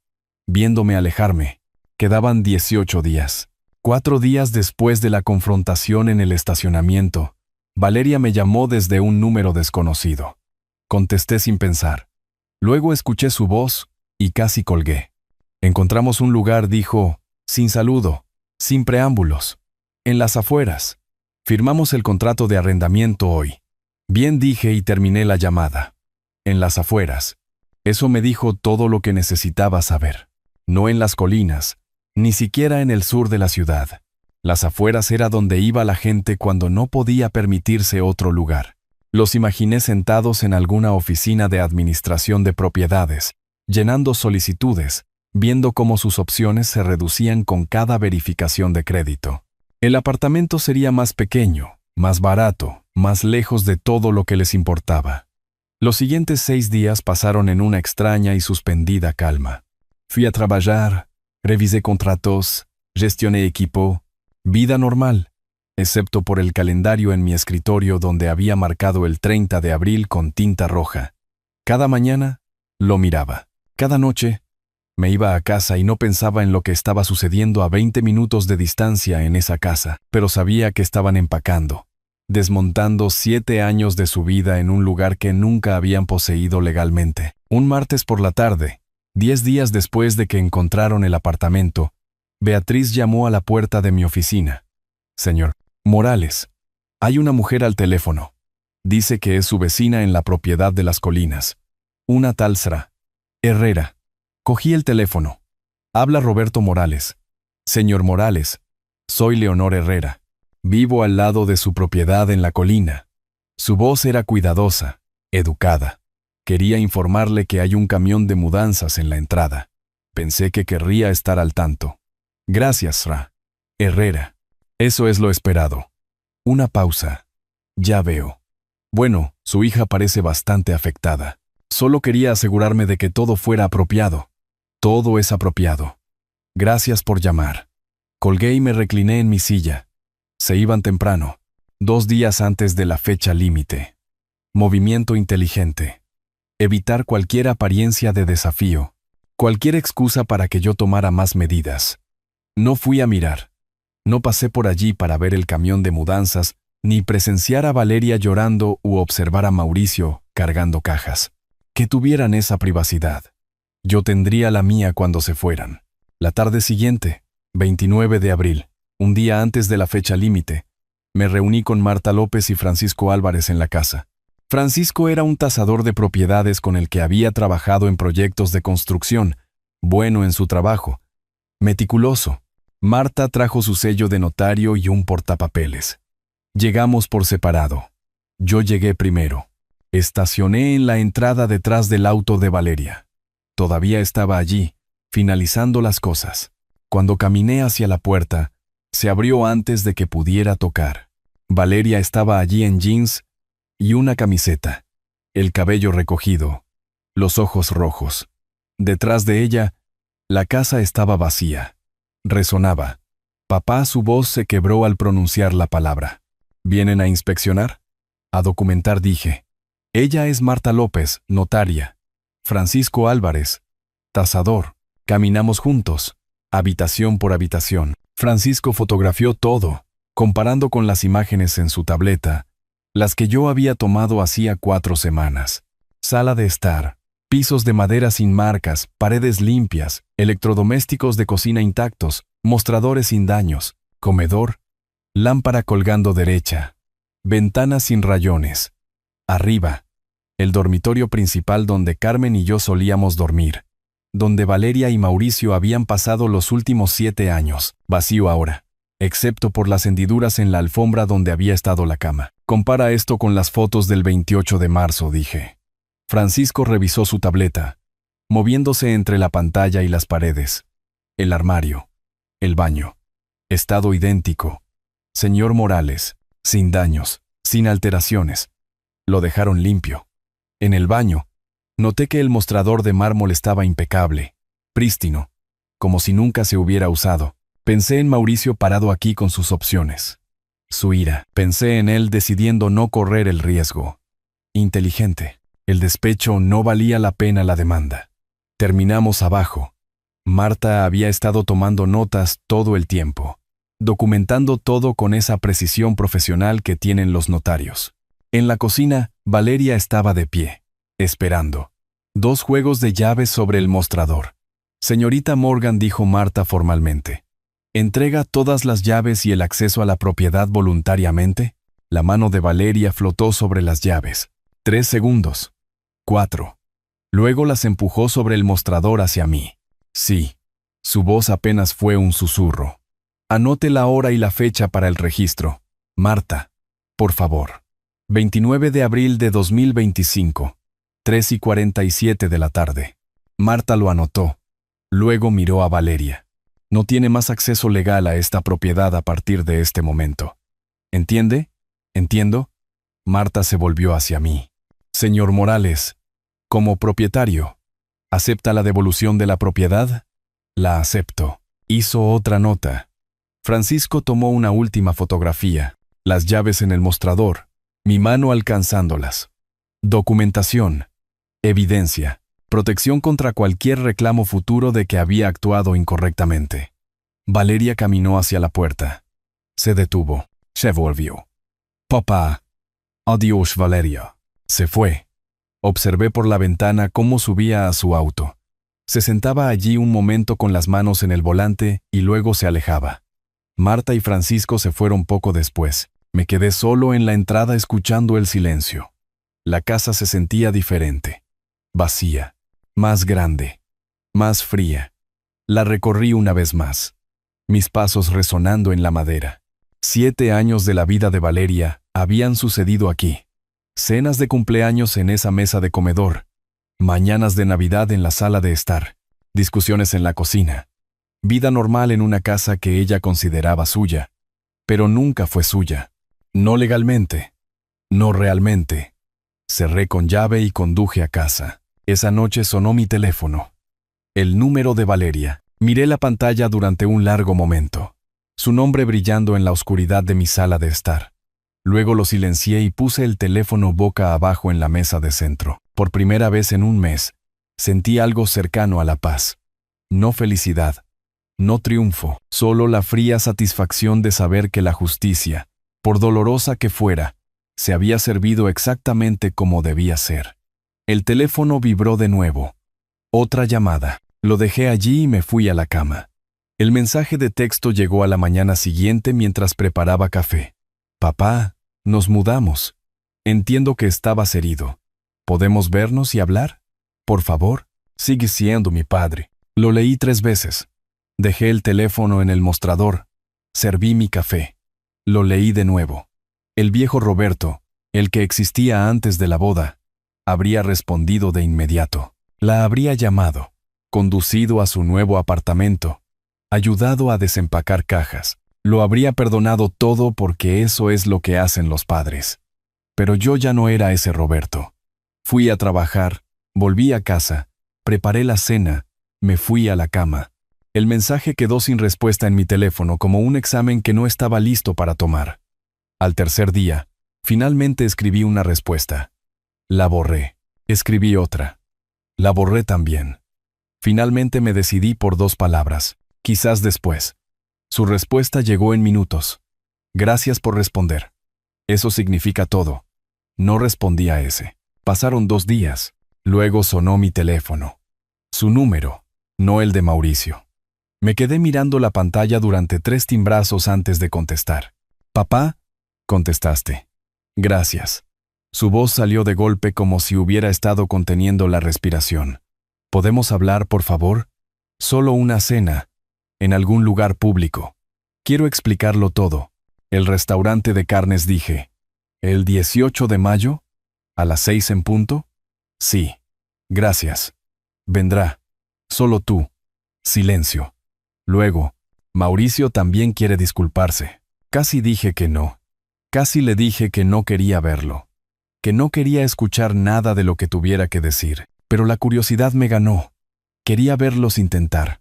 viéndome alejarme. Quedaban 18 días. 4 días después de la confrontación en el estacionamiento, Valeria me llamó desde un número desconocido. Contesté sin pensar. Luego escuché su voz y casi colgué. Encontramos un lugar, dijo, sin saludo, sin preámbulos, en las afueras. Firmamos el contrato de arrendamiento hoy. Bien, dije y terminé la llamada. En las afueras. Eso me dijo todo lo que necesitaba saber. No en las colinas, ni siquiera en el sur de la ciudad. Las afueras era donde iba la gente cuando no podía permitirse otro lugar. Los imaginé sentados en alguna oficina de administración de propiedades, llenando solicitudes, viendo cómo sus opciones se reducían con cada verificación de crédito. El apartamento sería más pequeño, más barato, más lejos de todo lo que les importaba. Los siguientes 6 días pasaron en una extraña y suspendida calma. Fui a trabajar, revisé contratos, gestioné equipo, vida normal, excepto por el calendario en mi escritorio donde había marcado el 30 de abril con tinta roja. Cada mañana lo miraba. Cada noche me iba a casa y no pensaba en lo que estaba sucediendo a 20 minutos de distancia en esa casa, pero sabía que estaban empacando, desmontando 7 años de su vida en un lugar que nunca habían poseído legalmente. Un martes por la tarde, 10 días después de que encontraron el apartamento, Beatriz llamó a la puerta de mi oficina. Señor Morales, hay una mujer al teléfono. Dice que es su vecina en la propiedad de las colinas. Una tal Sra. Herrera. Cogí el teléfono. Habla Roberto Morales. Señor Morales, soy Leonor Herrera. Vivo al lado de su propiedad en la colina. Su voz era cuidadosa, educada. Quería informarle que hay un camión de mudanzas en la entrada. Pensé que querría estar al tanto. Gracias, Sra. Herrera. Eso es lo esperado. Una pausa. Ya veo. Bueno, su hija parece bastante afectada. Solo quería asegurarme de que todo fuera apropiado. Todo es apropiado. Gracias por llamar. Colgué y me recliné en mi silla. Se iban temprano, 2 días antes de la fecha límite. Movimiento inteligente. Evitar cualquier apariencia de desafío. Cualquier excusa para que yo tomara más medidas. No fui a mirar. No pasé por allí para ver el camión de mudanzas, ni presenciar a Valeria llorando u observar a Mauricio cargando cajas. Que tuvieran esa privacidad. Yo tendría la mía cuando se fueran. La tarde siguiente, 29 de abril, un día antes de la fecha límite, me reuní con Marta López y Francisco Álvarez en la casa. Francisco era un tasador de propiedades con el que había trabajado en proyectos de construcción, bueno en su trabajo, meticuloso. Marta trajo su sello de notario y un portapapeles. Llegamos por separado. Yo llegué primero. Estacioné en la entrada detrás del auto de Valeria. Todavía estaba allí, finalizando las cosas. Cuando caminé hacia la puerta, se abrió antes de que pudiera tocar. Valeria estaba allí en jeans y una camiseta, el cabello recogido, los ojos rojos. Detrás de ella, la casa estaba vacía. Resonaba. Papá, su voz se quebró al pronunciar la palabra. ¿Vienen a inspeccionar? A documentar, dije. Ella es Marta López, notaria. Francisco Álvarez, tasador. Caminamos juntos, habitación por habitación. Francisco fotografió todo, comparando con las imágenes en su tableta, las que yo había tomado hacía 4 semanas. Sala de estar, Pisos de madera sin marcas, paredes limpias, electrodomésticos de cocina intactos, mostradores sin daños, comedor, lámpara colgando derecha, ventanas sin rayones. Arriba, el dormitorio principal donde Carmen y yo solíamos dormir, donde Valeria y Mauricio habían pasado los últimos 7 años, vacío ahora, excepto por las hendiduras en la alfombra donde había estado la cama. Compara esto con las fotos del 28 de marzo, dije. Francisco revisó su tableta, moviéndose entre la pantalla y las paredes. El armario, el baño. Estado idéntico. Señor Morales, sin daños, sin alteraciones. Lo dejaron limpio. En el baño, noté que el mostrador de mármol estaba impecable, prístino, como si nunca se hubiera usado. Pensé en Mauricio parado aquí con sus opciones. Su ira. Pensé en él decidiendo no correr el riesgo. Inteligente. El despecho no valía la pena la demanda. Terminamos abajo. Marta había estado tomando notas todo el tiempo, documentando todo con esa precisión profesional que tienen los notarios. En la cocina, Valeria estaba de pie, esperando. 2 juegos de llaves sobre el mostrador. Señorita Morgan, dijo Marta formalmente. ¿Entrega todas las llaves y el acceso a la propiedad voluntariamente? La mano de Valeria flotó sobre las llaves. 3 segundos. 4. Luego las empujó sobre el mostrador hacia mí. Sí. Su voz apenas fue un susurro. Anote la hora y la fecha para el registro. Marta, por favor. 29 de abril de 2025. 3:47 de la tarde. Marta lo anotó. Luego miró a Valeria. No tiene más acceso legal a esta propiedad a partir de este momento. ¿Entiende? ¿Entiendo? Marta se volvió hacia mí. Señor Morales, como propietario, ¿acepta la devolución de la propiedad? La acepto. Hizo otra nota. Francisco tomó una última fotografía, las llaves en el mostrador, mi mano alcanzándolas. Documentación, evidencia, protección contra cualquier reclamo futuro de que había actuado incorrectamente. Valeria caminó hacia la puerta. Se detuvo. Se volvió. Papá. Adiós, Valeria. Se fue. Observé por la ventana cómo subía a su auto. Se sentaba allí un momento con las manos en el volante y luego se alejaba. Marta y Francisco se fueron poco después. Me quedé solo en la entrada escuchando el silencio. La casa se sentía diferente. Vacía. Más grande. Más fría. La recorrí una vez más. Mis pasos resonando en la madera. 7 años de la vida de Valeria habían sucedido aquí. Cenas de cumpleaños en esa mesa de comedor. Mañanas de Navidad en la sala de estar. Discusiones en la cocina. Vida normal en una casa que ella consideraba suya. Pero nunca fue suya. No legalmente. No realmente. Cerré con llave y conduje a casa. Esa noche sonó mi teléfono. El número de Valeria. Miré la pantalla durante un largo momento. Su nombre brillando en la oscuridad de mi sala de estar. Luego lo silencié y puse el teléfono boca abajo en la mesa de centro. Por primera vez en un mes, sentí algo cercano a la paz. No felicidad, no triunfo, solo la fría satisfacción de saber que la justicia, por dolorosa que fuera, se había servido exactamente como debía ser. El teléfono vibró de nuevo. Otra llamada. Lo dejé allí y me fui a la cama. El mensaje de texto llegó a la mañana siguiente mientras preparaba café. Papá, nos mudamos. Entiendo que estabas herido. ¿Podemos vernos y hablar? Por favor, sigue siendo mi padre. Lo leí 3 veces. Dejé el teléfono en el mostrador. Serví mi café. Lo leí de nuevo. El viejo Roberto, el que existía antes de la boda, habría respondido de inmediato. La habría llamado, conducido a su nuevo apartamento, ayudado a desempacar cajas. Lo habría perdonado todo porque eso es lo que hacen los padres. Pero yo ya no era ese Roberto. Fui a trabajar, volví a casa, preparé la cena, me fui a la cama. El mensaje quedó sin respuesta en mi teléfono como un examen que no estaba listo para tomar. Al tercer día, finalmente escribí una respuesta. La borré. Escribí otra. La borré también. Finalmente me decidí por 2 palabras. Quizás después. Su respuesta llegó en minutos. Gracias por responder. Eso significa todo. No respondí a ese. Pasaron 2 días. Luego sonó mi teléfono. Su número, no el de Mauricio. Me quedé mirando la pantalla durante 3 timbrazos antes de contestar. «Papá», contestaste. «Gracias». Su voz salió de golpe como si hubiera estado conteniendo la respiración. «¿Podemos hablar, por favor? Solo una cena, en algún lugar público. Quiero explicarlo todo. El restaurante de carnes», dije. «¿El 18 de mayo? ¿A las 6 en punto?» «Sí. Gracias. Vendrá. Solo tú». Silencio. Luego, «Mauricio también quiere disculparse». Casi dije que no. Casi le dije que no quería verlo. Que no quería escuchar nada de lo que tuviera que decir. Pero la curiosidad me ganó. Quería verlos intentar.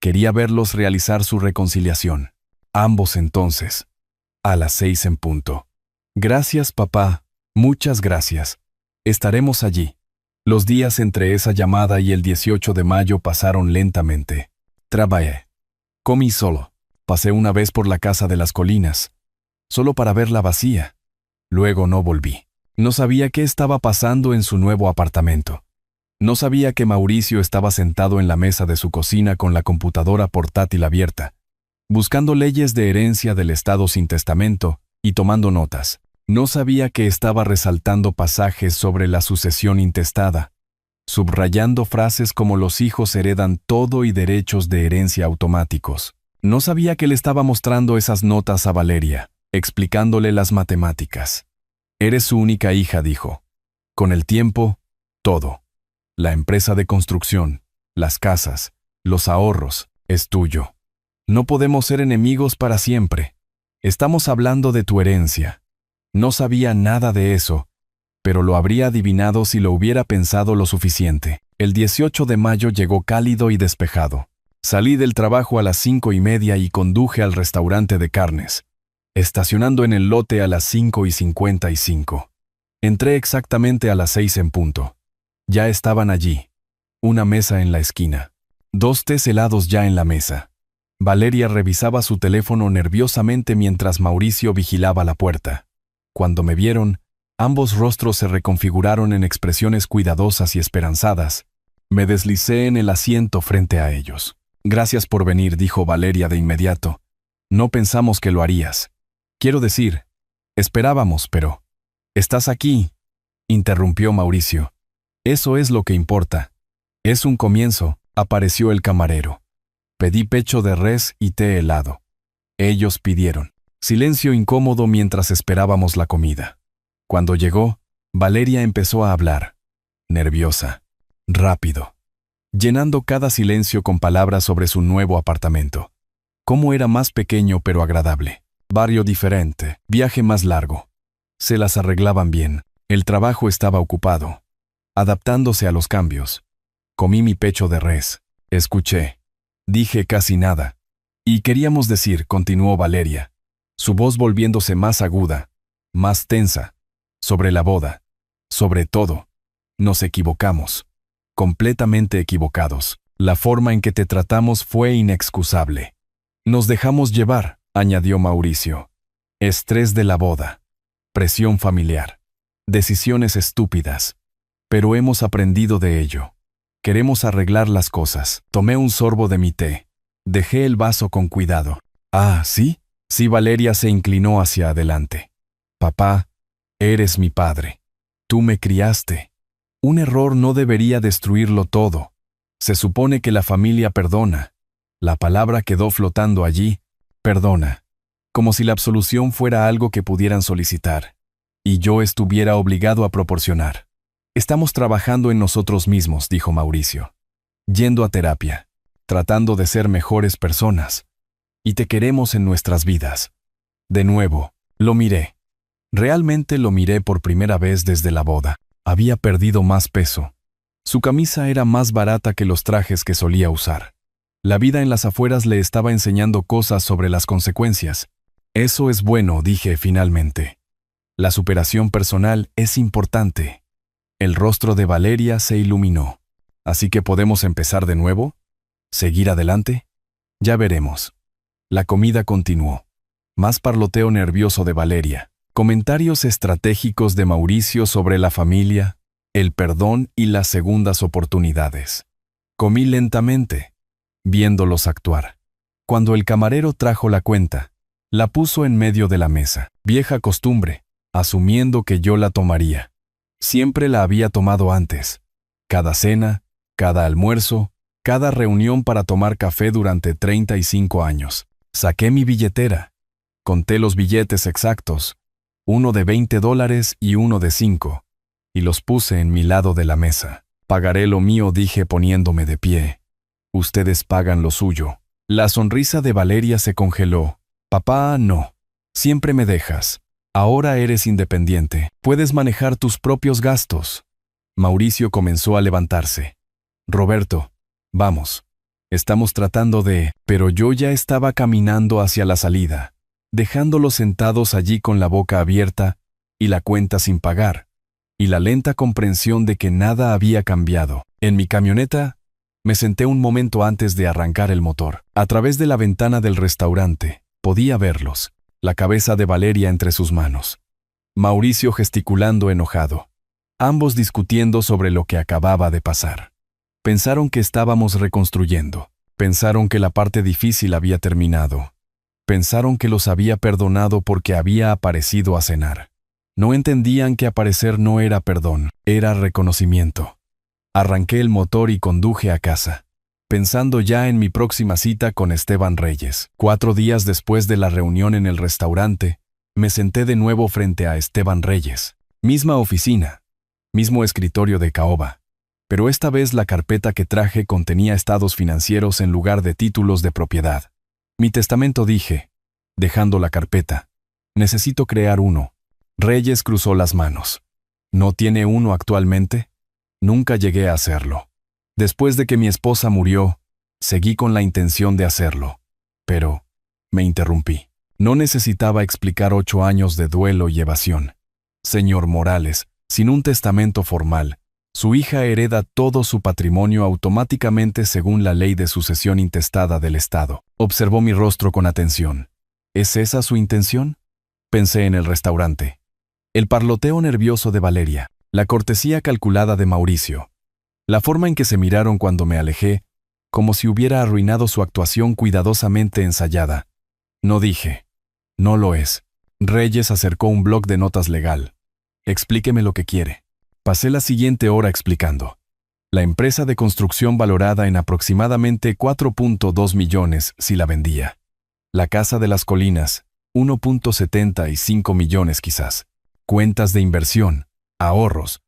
Quería verlos realizar su reconciliación. Ambos entonces. A las 6 en punto. «Gracias, papá. Muchas gracias. Estaremos allí». Los días entre esa llamada y el 18 de mayo pasaron lentamente. Trabajé. Comí solo. Pasé una vez por la casa de las colinas, solo para verla vacía. Luego no volví. No sabía qué estaba pasando en su nuevo apartamento. No sabía que Mauricio estaba sentado en la mesa de su cocina con la computadora portátil abierta, buscando leyes de herencia del estado sin testamento y tomando notas. No sabía que estaba resaltando pasajes sobre la sucesión intestada, subrayando frases como «los hijos heredan todo y derechos de herencia automáticos». No sabía que le estaba mostrando esas notas a Valeria, explicándole las matemáticas. «Eres su única hija», dijo. «Con el tiempo, todo. La empresa de construcción, las casas, los ahorros, es tuyo. No podemos ser enemigos para siempre. Estamos hablando de tu herencia». No sabía nada de eso, pero lo habría adivinado si lo hubiera pensado lo suficiente. El 18 de mayo llegó cálido y despejado. Salí del trabajo a las 5:30 y conduje al restaurante de carnes, estacionando en el lote a las 5:55. Entré exactamente a las 6 en punto. Ya estaban allí. Una mesa en la esquina. 2 tés helados ya en la mesa. Valeria revisaba su teléfono nerviosamente mientras Mauricio vigilaba la puerta. Cuando me vieron, ambos rostros se reconfiguraron en expresiones cuidadosas y esperanzadas. Me deslicé en el asiento frente a ellos. «Gracias por venir», dijo Valeria de inmediato. «No pensamos que lo harías. Quiero decir, esperábamos, pero...» «Estás aquí», interrumpió Mauricio. «Eso es lo que importa. Es un comienzo», apareció el camarero. Pedí pecho de res y té helado. Ellos pidieron. Silencio incómodo mientras esperábamos la comida. Cuando llegó, Valeria empezó a hablar. Nerviosa. Rápido. Llenando cada silencio con palabras sobre su nuevo apartamento. Cómo era más pequeño pero agradable. Barrio diferente, viaje más largo. Se las arreglaban bien. El trabajo estaba ocupado, adaptándose a los cambios. Comí mi pecho de res. Escuché. Dije casi nada. Y queríamos decir, continuó Valeria, su voz volviéndose más aguda, más tensa, sobre la boda. Sobre todo, nos equivocamos. Completamente equivocados. La forma en que te tratamos fue inexcusable. Nos dejamos llevar, añadió Mauricio. Estrés de la boda. Presión familiar. Decisiones estúpidas. Pero hemos aprendido de ello. Queremos arreglar las cosas. Tomé un sorbo de mi té. Dejé el vaso con cuidado. «Ah, ¿sí?» Sí, Valeria se inclinó hacia adelante. «Papá, eres mi padre. Tú me criaste. Un error no debería destruirlo todo. Se supone que la familia perdona». La palabra quedó flotando allí. «Perdona». Como si la absolución fuera algo que pudieran solicitar. Y yo estuviera obligado a proporcionar. «Estamos trabajando en nosotros mismos», dijo Mauricio. «Yendo a terapia. Tratando de ser mejores personas. Y te queremos en nuestras vidas». De nuevo, lo miré. Realmente lo miré por primera vez desde la boda. Había perdido más peso. Su camisa era más barata que los trajes que solía usar. La vida en las afueras le estaba enseñando cosas sobre las consecuencias. «Eso es bueno», dije finalmente. «La superación personal es importante». El rostro de Valeria se iluminó. «¿Así que podemos empezar de nuevo? ¿Seguir adelante? Ya veremos». La comida continuó. Más parloteo nervioso de Valeria. Comentarios estratégicos de Mauricio sobre la familia, el perdón y las segundas oportunidades. Comí lentamente, viéndolos actuar. Cuando el camarero trajo la cuenta, la puso en medio de la mesa. Vieja costumbre, asumiendo que yo la tomaría. Siempre la había tomado antes. Cada cena, cada almuerzo, cada reunión para tomar café durante 35 años. Saqué mi billetera. Conté los billetes exactos, uno de $20 y uno de 5, y los puse en mi lado de la mesa. Pagaré lo mío, dije poniéndome de pie. Ustedes pagan lo suyo. La sonrisa de Valeria se congeló. Papá, no. Siempre me dejas. Ahora eres independiente. Puedes manejar tus propios gastos. Mauricio comenzó a levantarse. Roberto, vamos. Estamos tratando de... Pero yo ya estaba caminando hacia la salida, dejándolos sentados allí con la boca abierta y la cuenta sin pagar, y la lenta comprensión de que nada había cambiado. En mi camioneta, me senté un momento antes de arrancar el motor. A través de la ventana del restaurante, podía verlos, la cabeza de Valeria entre sus manos. Mauricio gesticulando enojado. Ambos discutiendo sobre lo que acababa de pasar. Pensaron que estábamos reconstruyendo. Pensaron que la parte difícil había terminado. Pensaron que los había perdonado porque había aparecido a cenar. No entendían que aparecer no era perdón, era reconocimiento. Arranqué el motor y conduje a casa, pensando ya en mi próxima cita con Esteban Reyes. 4 días después de la reunión en el restaurante, me senté de nuevo frente a Esteban Reyes. Misma oficina, mismo escritorio de caoba, pero esta vez la carpeta que traje contenía estados financieros en lugar de títulos de propiedad. Mi testamento, dije, dejando la carpeta. Necesito crear uno. Reyes cruzó las manos. ¿No tiene uno actualmente? Nunca llegué a hacerlo. Después de que mi esposa murió, seguí con la intención de hacerlo. Pero me interrumpí. No necesitaba explicar 8 años de duelo y evasión. Señor Morales, sin un testamento formal, su hija hereda todo su patrimonio automáticamente según la ley de sucesión intestada del Estado. Observó mi rostro con atención. ¿Es esa su intención? Pensé en el restaurante. El parloteo nervioso de Valeria, la cortesía calculada de Mauricio, la forma en que se miraron cuando me alejé, como si hubiera arruinado su actuación cuidadosamente ensayada. No dije. No lo es. Reyes acercó un bloc de notas legal. Explíqueme lo que quiere. Pasé la siguiente hora explicando. La empresa de construcción valorada en aproximadamente 4.2 millones si la vendía. La casa de las colinas, 1.75 millones quizás. Cuentas de inversión, ahorros,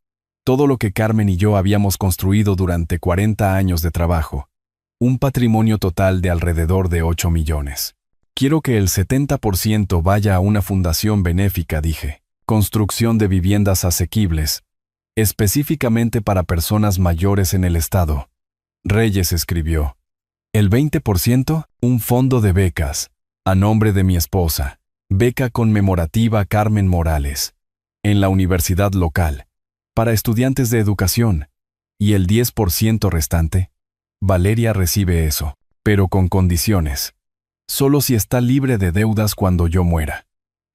todo lo que Carmen y yo habíamos construido durante 40 años de trabajo. Un patrimonio total de alrededor de 8 millones. Quiero que el 70% vaya a una fundación benéfica, dije. Construcción de viviendas asequibles, específicamente para personas mayores en el estado. Reyes escribió. El 20%, un fondo de becas, a nombre de mi esposa, beca conmemorativa Carmen Morales, en la universidad local, para estudiantes de educación, y el 10% restante, Valeria recibe eso, pero con condiciones. Solo si está libre de deudas cuando yo muera.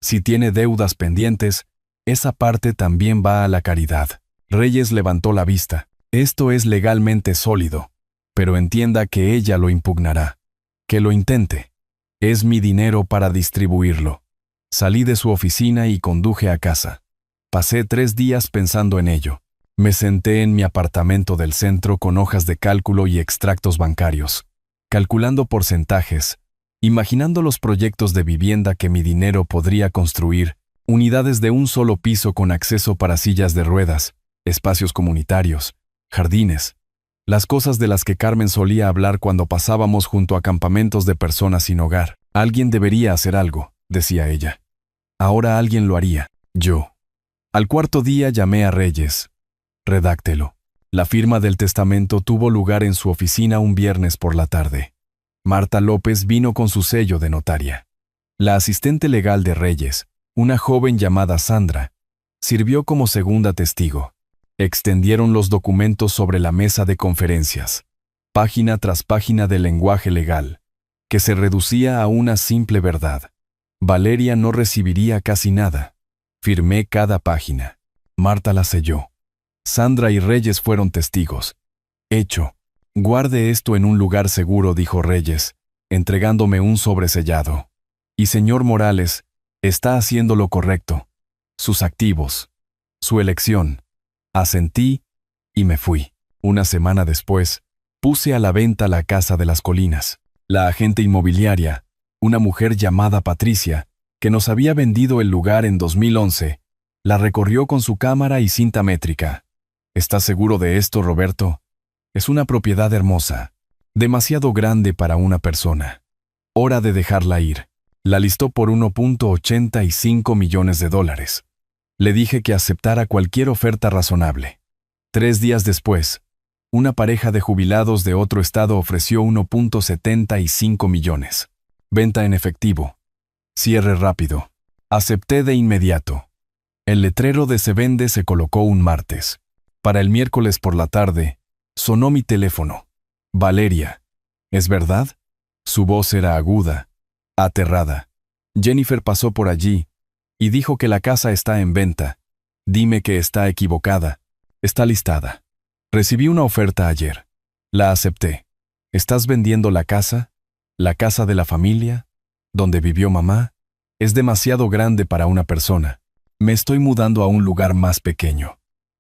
Si tiene deudas pendientes, esa parte también va a la caridad. Reyes levantó la vista. Esto es legalmente sólido, pero entienda que ella lo impugnará. Que lo intente. Es mi dinero para distribuirlo. Salí de su oficina y conduje a casa. Pasé 3 días pensando en ello. Me senté en mi apartamento del centro con hojas de cálculo y extractos bancarios, calculando porcentajes, imaginando los proyectos de vivienda que mi dinero podría construir, unidades de un solo piso con acceso para sillas de ruedas, espacios comunitarios, jardines, las cosas de las que Carmen solía hablar cuando pasábamos junto a campamentos de personas sin hogar. Alguien debería hacer algo, decía ella. Ahora alguien lo haría, yo. Al 4.º día llamé a Reyes. Redáctelo. La firma del testamento tuvo lugar en su oficina un viernes por la tarde. Marta López vino con su sello de notaria. La asistente legal de Reyes, una joven llamada Sandra, sirvió como segunda testigo. Extendieron los documentos sobre la mesa de conferencias, página tras página de lenguaje legal, que se reducía a una simple verdad. Valeria no recibiría casi nada. Firmé cada página. Marta la selló. Sandra y Reyes fueron testigos. Hecho. Guarde esto en un lugar seguro, dijo Reyes, entregándome un sobresellado. Y señor Morales, está haciendo lo correcto. Sus activos. Su elección. Asentí y me fui. Una semana después, puse a la venta la casa de las colinas. La agente inmobiliaria, una mujer llamada Patricia, que nos había vendido el lugar en 2011, la recorrió con su cámara y cinta métrica. ¿Estás seguro de esto, Roberto? Es una propiedad hermosa, demasiado grande para una persona. Hora de dejarla ir. La listó por $1.85 millones. Le dije que aceptara cualquier oferta razonable. 3 días después, una pareja de jubilados de otro estado ofreció 1.75 millones. Venta en efectivo. Cierre rápido. Acepté de inmediato. El letrero de se vende se colocó un martes. Para el miércoles por la tarde, sonó mi teléfono. Valeria. ¿Es verdad? Su voz era aguda, aterrada. Jennifer pasó por allí y dijo que la casa está en venta. Dime que está equivocada. Está listada. Recibí una oferta ayer. La acepté. ¿Estás vendiendo la casa? ¿La casa de la familia? ¿Donde vivió mamá? Es demasiado grande para una persona. Me estoy mudando a un lugar más pequeño.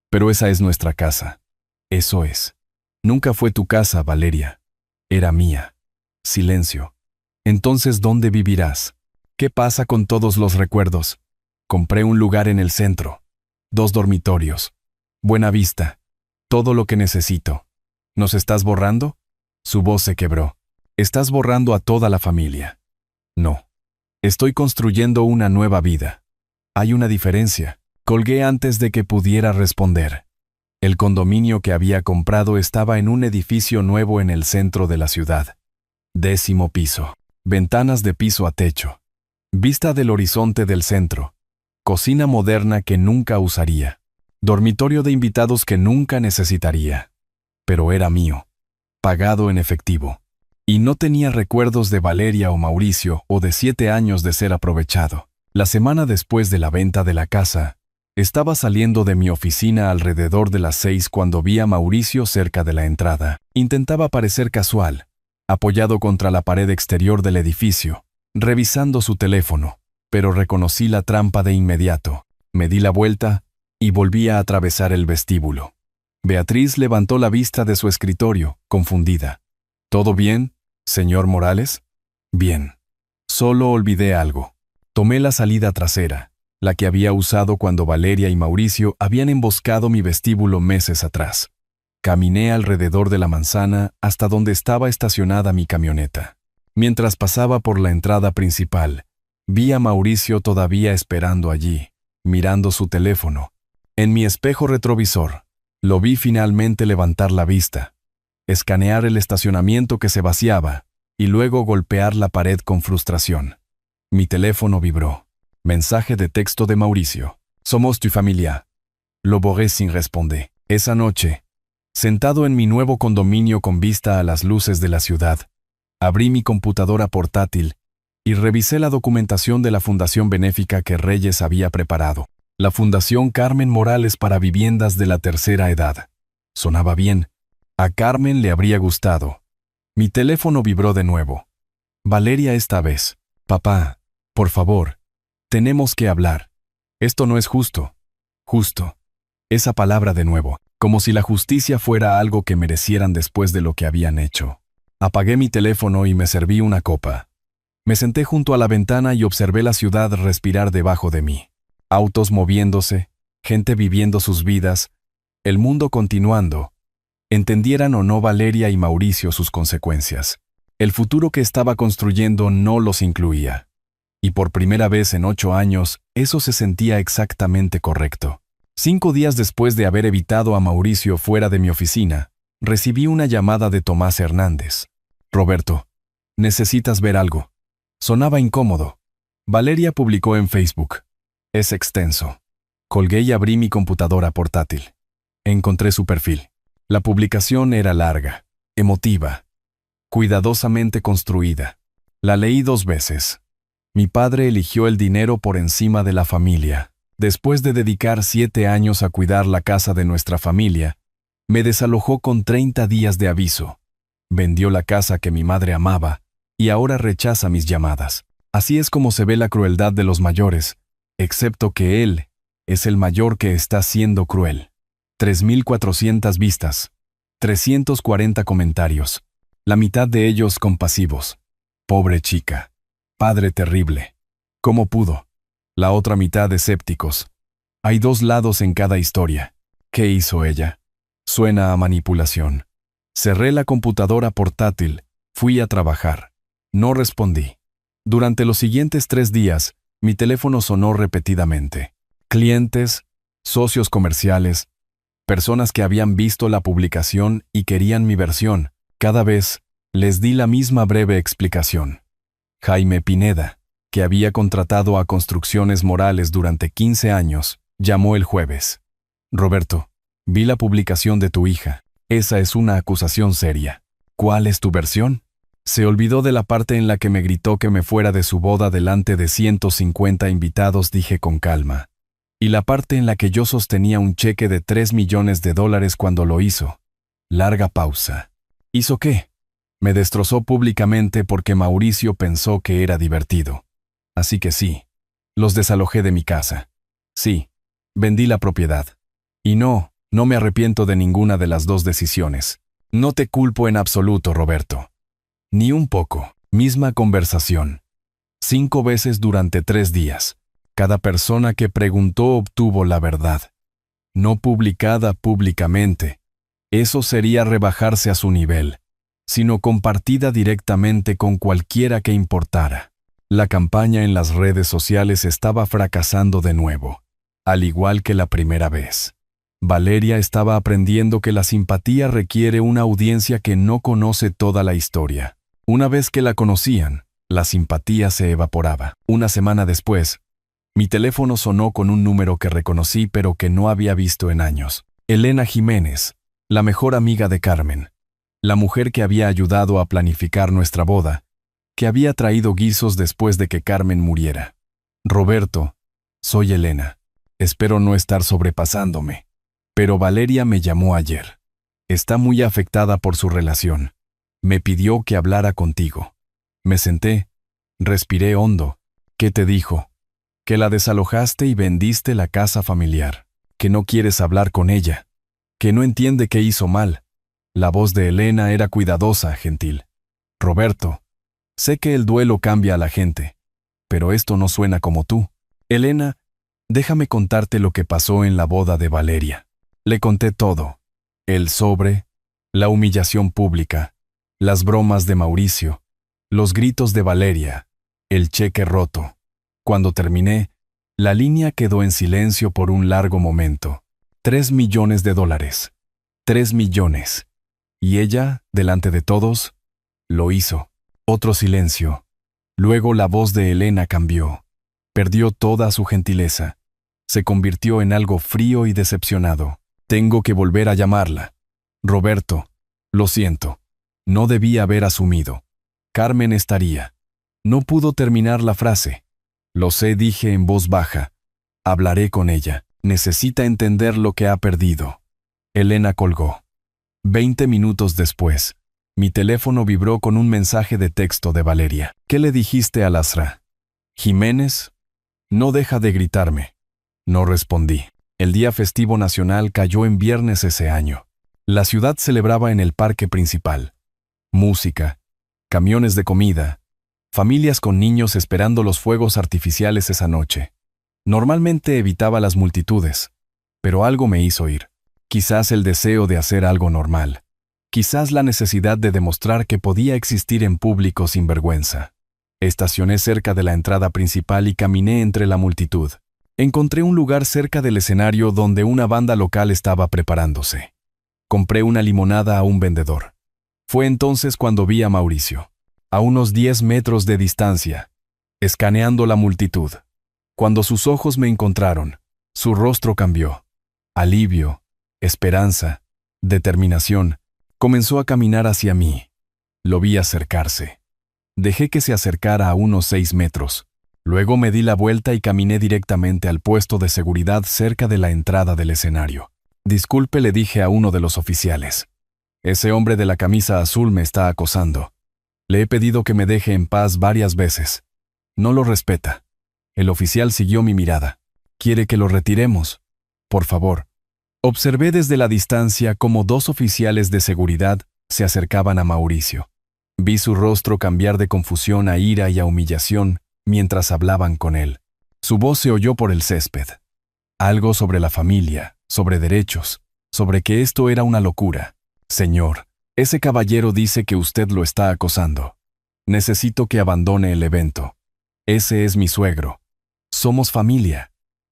Pero esa es nuestra casa. Eso es. Nunca fue tu casa, Valeria. Era mía. Silencio. Entonces, ¿dónde vivirás? ¿Qué pasa con todos los recuerdos? Compré un lugar en el centro. 2 dormitorios. Buena vista. Todo lo que necesito. ¿Nos estás borrando? Su voz se quebró. Estás borrando a toda la familia. No. Estoy construyendo una nueva vida. Hay una diferencia. Colgué antes de que pudiera responder. El condominio que había comprado estaba en un edificio nuevo en el centro de la ciudad. 10º piso. Ventanas de piso a techo. Vista del horizonte del centro. Cocina moderna que nunca usaría. Dormitorio de invitados que nunca necesitaría. Pero era mío. Pagado en efectivo. Y no tenía recuerdos de Valeria o Mauricio o de 7 años de ser aprovechado. La semana después de la venta de la casa, estaba saliendo de mi oficina alrededor de las 6 cuando vi a Mauricio cerca de la entrada. Intentaba parecer casual, apoyado contra la pared exterior del edificio, revisando su teléfono, pero reconocí la trampa de inmediato. Me di la vuelta y volví a atravesar el vestíbulo. Beatriz levantó la vista de su escritorio, confundida. ¿Todo bien, señor Morales? Bien. Solo olvidé algo. Tomé la salida trasera, la que había usado cuando Valeria y Mauricio habían emboscado mi vestíbulo meses atrás. Caminé alrededor de la manzana hasta donde estaba estacionada mi camioneta. Mientras pasaba por la entrada principal, vi a Mauricio todavía esperando allí, mirando su teléfono. En mi espejo retrovisor, lo vi finalmente levantar la vista, escanear el estacionamiento que se vaciaba y luego golpear la pared con frustración. Mi teléfono vibró. Mensaje de texto de Mauricio. Somos tu familia. Lo borré sin responder. Esa noche, sentado en mi nuevo condominio con vista a las luces de la ciudad, abrí mi computadora portátil y revisé la documentación de la fundación benéfica que Reyes había preparado. La Fundación Carmen Morales para Viviendas de la Tercera Edad. Sonaba bien. A Carmen le habría gustado. Mi teléfono vibró de nuevo. Valeria esta vez. Papá, por favor, tenemos que hablar. Esto no es justo. Justo. Esa palabra de nuevo, como si la justicia fuera algo que merecieran después de lo que habían hecho. Apagué mi teléfono y me serví una copa. Me senté junto a la ventana y observé la ciudad respirar debajo de mí. Autos moviéndose, gente viviendo sus vidas, el mundo continuando. Entendieran o no Valeria y Mauricio sus consecuencias. El futuro que estaba construyendo no los incluía. Y por primera vez en 8 años, eso se sentía exactamente correcto. 5 días después de haber evitado a Mauricio fuera de mi oficina, recibí una llamada de Tomás Hernández. Roberto, necesitas ver algo. Sonaba incómodo. Valeria publicó en Facebook. Es extenso. Colgué y abrí mi computadora portátil. Encontré su perfil. La publicación era larga, emotiva, cuidadosamente construida. La leí 2 veces. Mi padre eligió el dinero por encima de la familia. Después de dedicar 7 años a cuidar la casa de nuestra familia, me desalojó con 30 días de aviso. Vendió la casa que mi madre amaba y ahora rechaza mis llamadas. Así es como se ve la crueldad de los mayores, excepto que él es el mayor que está siendo cruel. 3.400 vistas, 340 comentarios, la mitad de ellos compasivos. Pobre chica. Padre terrible. ¿Cómo pudo? La otra mitad escépticos. Hay 2 lados en cada historia. ¿Qué hizo ella? Suena a manipulación. Cerré la computadora portátil, fui a trabajar. No respondí. Durante los siguientes 3 días, mi teléfono sonó repetidamente. Clientes, socios comerciales, personas que habían visto la publicación y querían mi versión. Cada vez, les di la misma breve explicación. Jaime Pineda, que había contratado a Construcciones Morales durante 15 años, llamó el jueves. Roberto, vi la publicación de tu hija. Esa es una acusación seria. ¿Cuál es tu versión? Se olvidó de la parte en la que me gritó que me fuera de su boda delante de 150 invitados, dije con calma. Y la parte en la que yo sostenía un cheque de $3 millones cuando lo hizo. Larga pausa. ¿Hizo qué? Me destrozó públicamente porque Mauricio pensó que era divertido. Así que sí, los desalojé de mi casa. Sí, vendí la propiedad. Y no me arrepiento de ninguna de las 2 decisiones. No te culpo en absoluto, Roberto. Ni un poco. Misma conversación. 5 veces durante 3 días. Cada persona que preguntó obtuvo la verdad. No publicada públicamente. Eso sería rebajarse a su nivel, sino compartida directamente con cualquiera que importara. La campaña en las redes sociales estaba fracasando de nuevo, al igual que la primera vez. Valeria estaba aprendiendo que la simpatía requiere una audiencia que no conoce toda la historia. Una vez que la conocían, la simpatía se evaporaba. Una semana después, mi teléfono sonó con un número que reconocí pero que no había visto en años. Elena Jiménez, la mejor amiga de Carmen, la mujer que había ayudado a planificar nuestra boda, que había traído guisos después de que Carmen muriera. Roberto, soy Elena. Espero no estar sobrepasándome. Pero Valeria me llamó ayer. Está muy afectada por su relación. Me pidió que hablara contigo. Me senté, respiré hondo. ¿Qué te dijo? Que la desalojaste y vendiste la casa familiar. Que no quieres hablar con ella. Que no entiende qué hizo mal. La voz de Elena era cuidadosa, gentil. Roberto, sé que el duelo cambia a la gente, pero esto no suena como tú. Elena, déjame contarte lo que pasó en la boda de Valeria. Le conté todo. El sobre, la humillación pública, las bromas de Mauricio, los gritos de Valeria, el cheque roto. Cuando terminé, la línea quedó en silencio por un largo momento. $3 millones. $3 millones. Y ella, delante de todos, lo hizo. Otro silencio. Luego la voz de Elena cambió. Perdió toda su gentileza. Se convirtió en algo frío y decepcionado. Tengo que volver a llamarla. Roberto, lo siento. No debía haber asumido. Carmen estaría. No pudo terminar la frase. Lo sé, dije en voz baja. Hablaré con ella. Necesita entender lo que ha perdido. Elena colgó. 20 minutos después, mi teléfono vibró con un mensaje de texto de Valeria. ¿Qué le dijiste a Lasra? Jiménez, no deja de gritarme. No respondí. El día festivo nacional cayó en viernes ese año. La ciudad celebraba en el parque principal. Música, camiones de comida, familias con niños esperando los fuegos artificiales esa noche. Normalmente evitaba las multitudes, pero algo me hizo ir. Quizás el deseo de hacer algo normal. Quizás la necesidad de demostrar que podía existir en público sin vergüenza. Estacioné cerca de la entrada principal y caminé entre la multitud. Encontré un lugar cerca del escenario donde una banda local estaba preparándose. Compré una limonada a un vendedor. Fue entonces cuando vi a Mauricio, a unos 10 metros de distancia, escaneando la multitud. Cuando sus ojos me encontraron, su rostro cambió. Alivio, esperanza, determinación. Comenzó a caminar hacia mí. Lo vi acercarse. Dejé que se acercara a unos 6 metros. Luego me di la vuelta y caminé directamente al puesto de seguridad cerca de la entrada del escenario. Disculpe, le dije a uno de los oficiales. Ese hombre de la camisa azul me está acosando. Le he pedido que me deje en paz varias veces. No lo respeta. El oficial siguió mi mirada. ¿Quiere que lo retiremos? Por favor. Observé desde la distancia cómo dos oficiales de seguridad se acercaban a Mauricio. Vi su rostro cambiar de confusión a ira y a humillación mientras hablaban con él. Su voz se oyó por el césped. Algo sobre la familia, sobre derechos, sobre que esto era una locura. Señor, ese caballero dice que usted lo está acosando. Necesito que abandone el evento. Ese es mi suegro. Somos familia.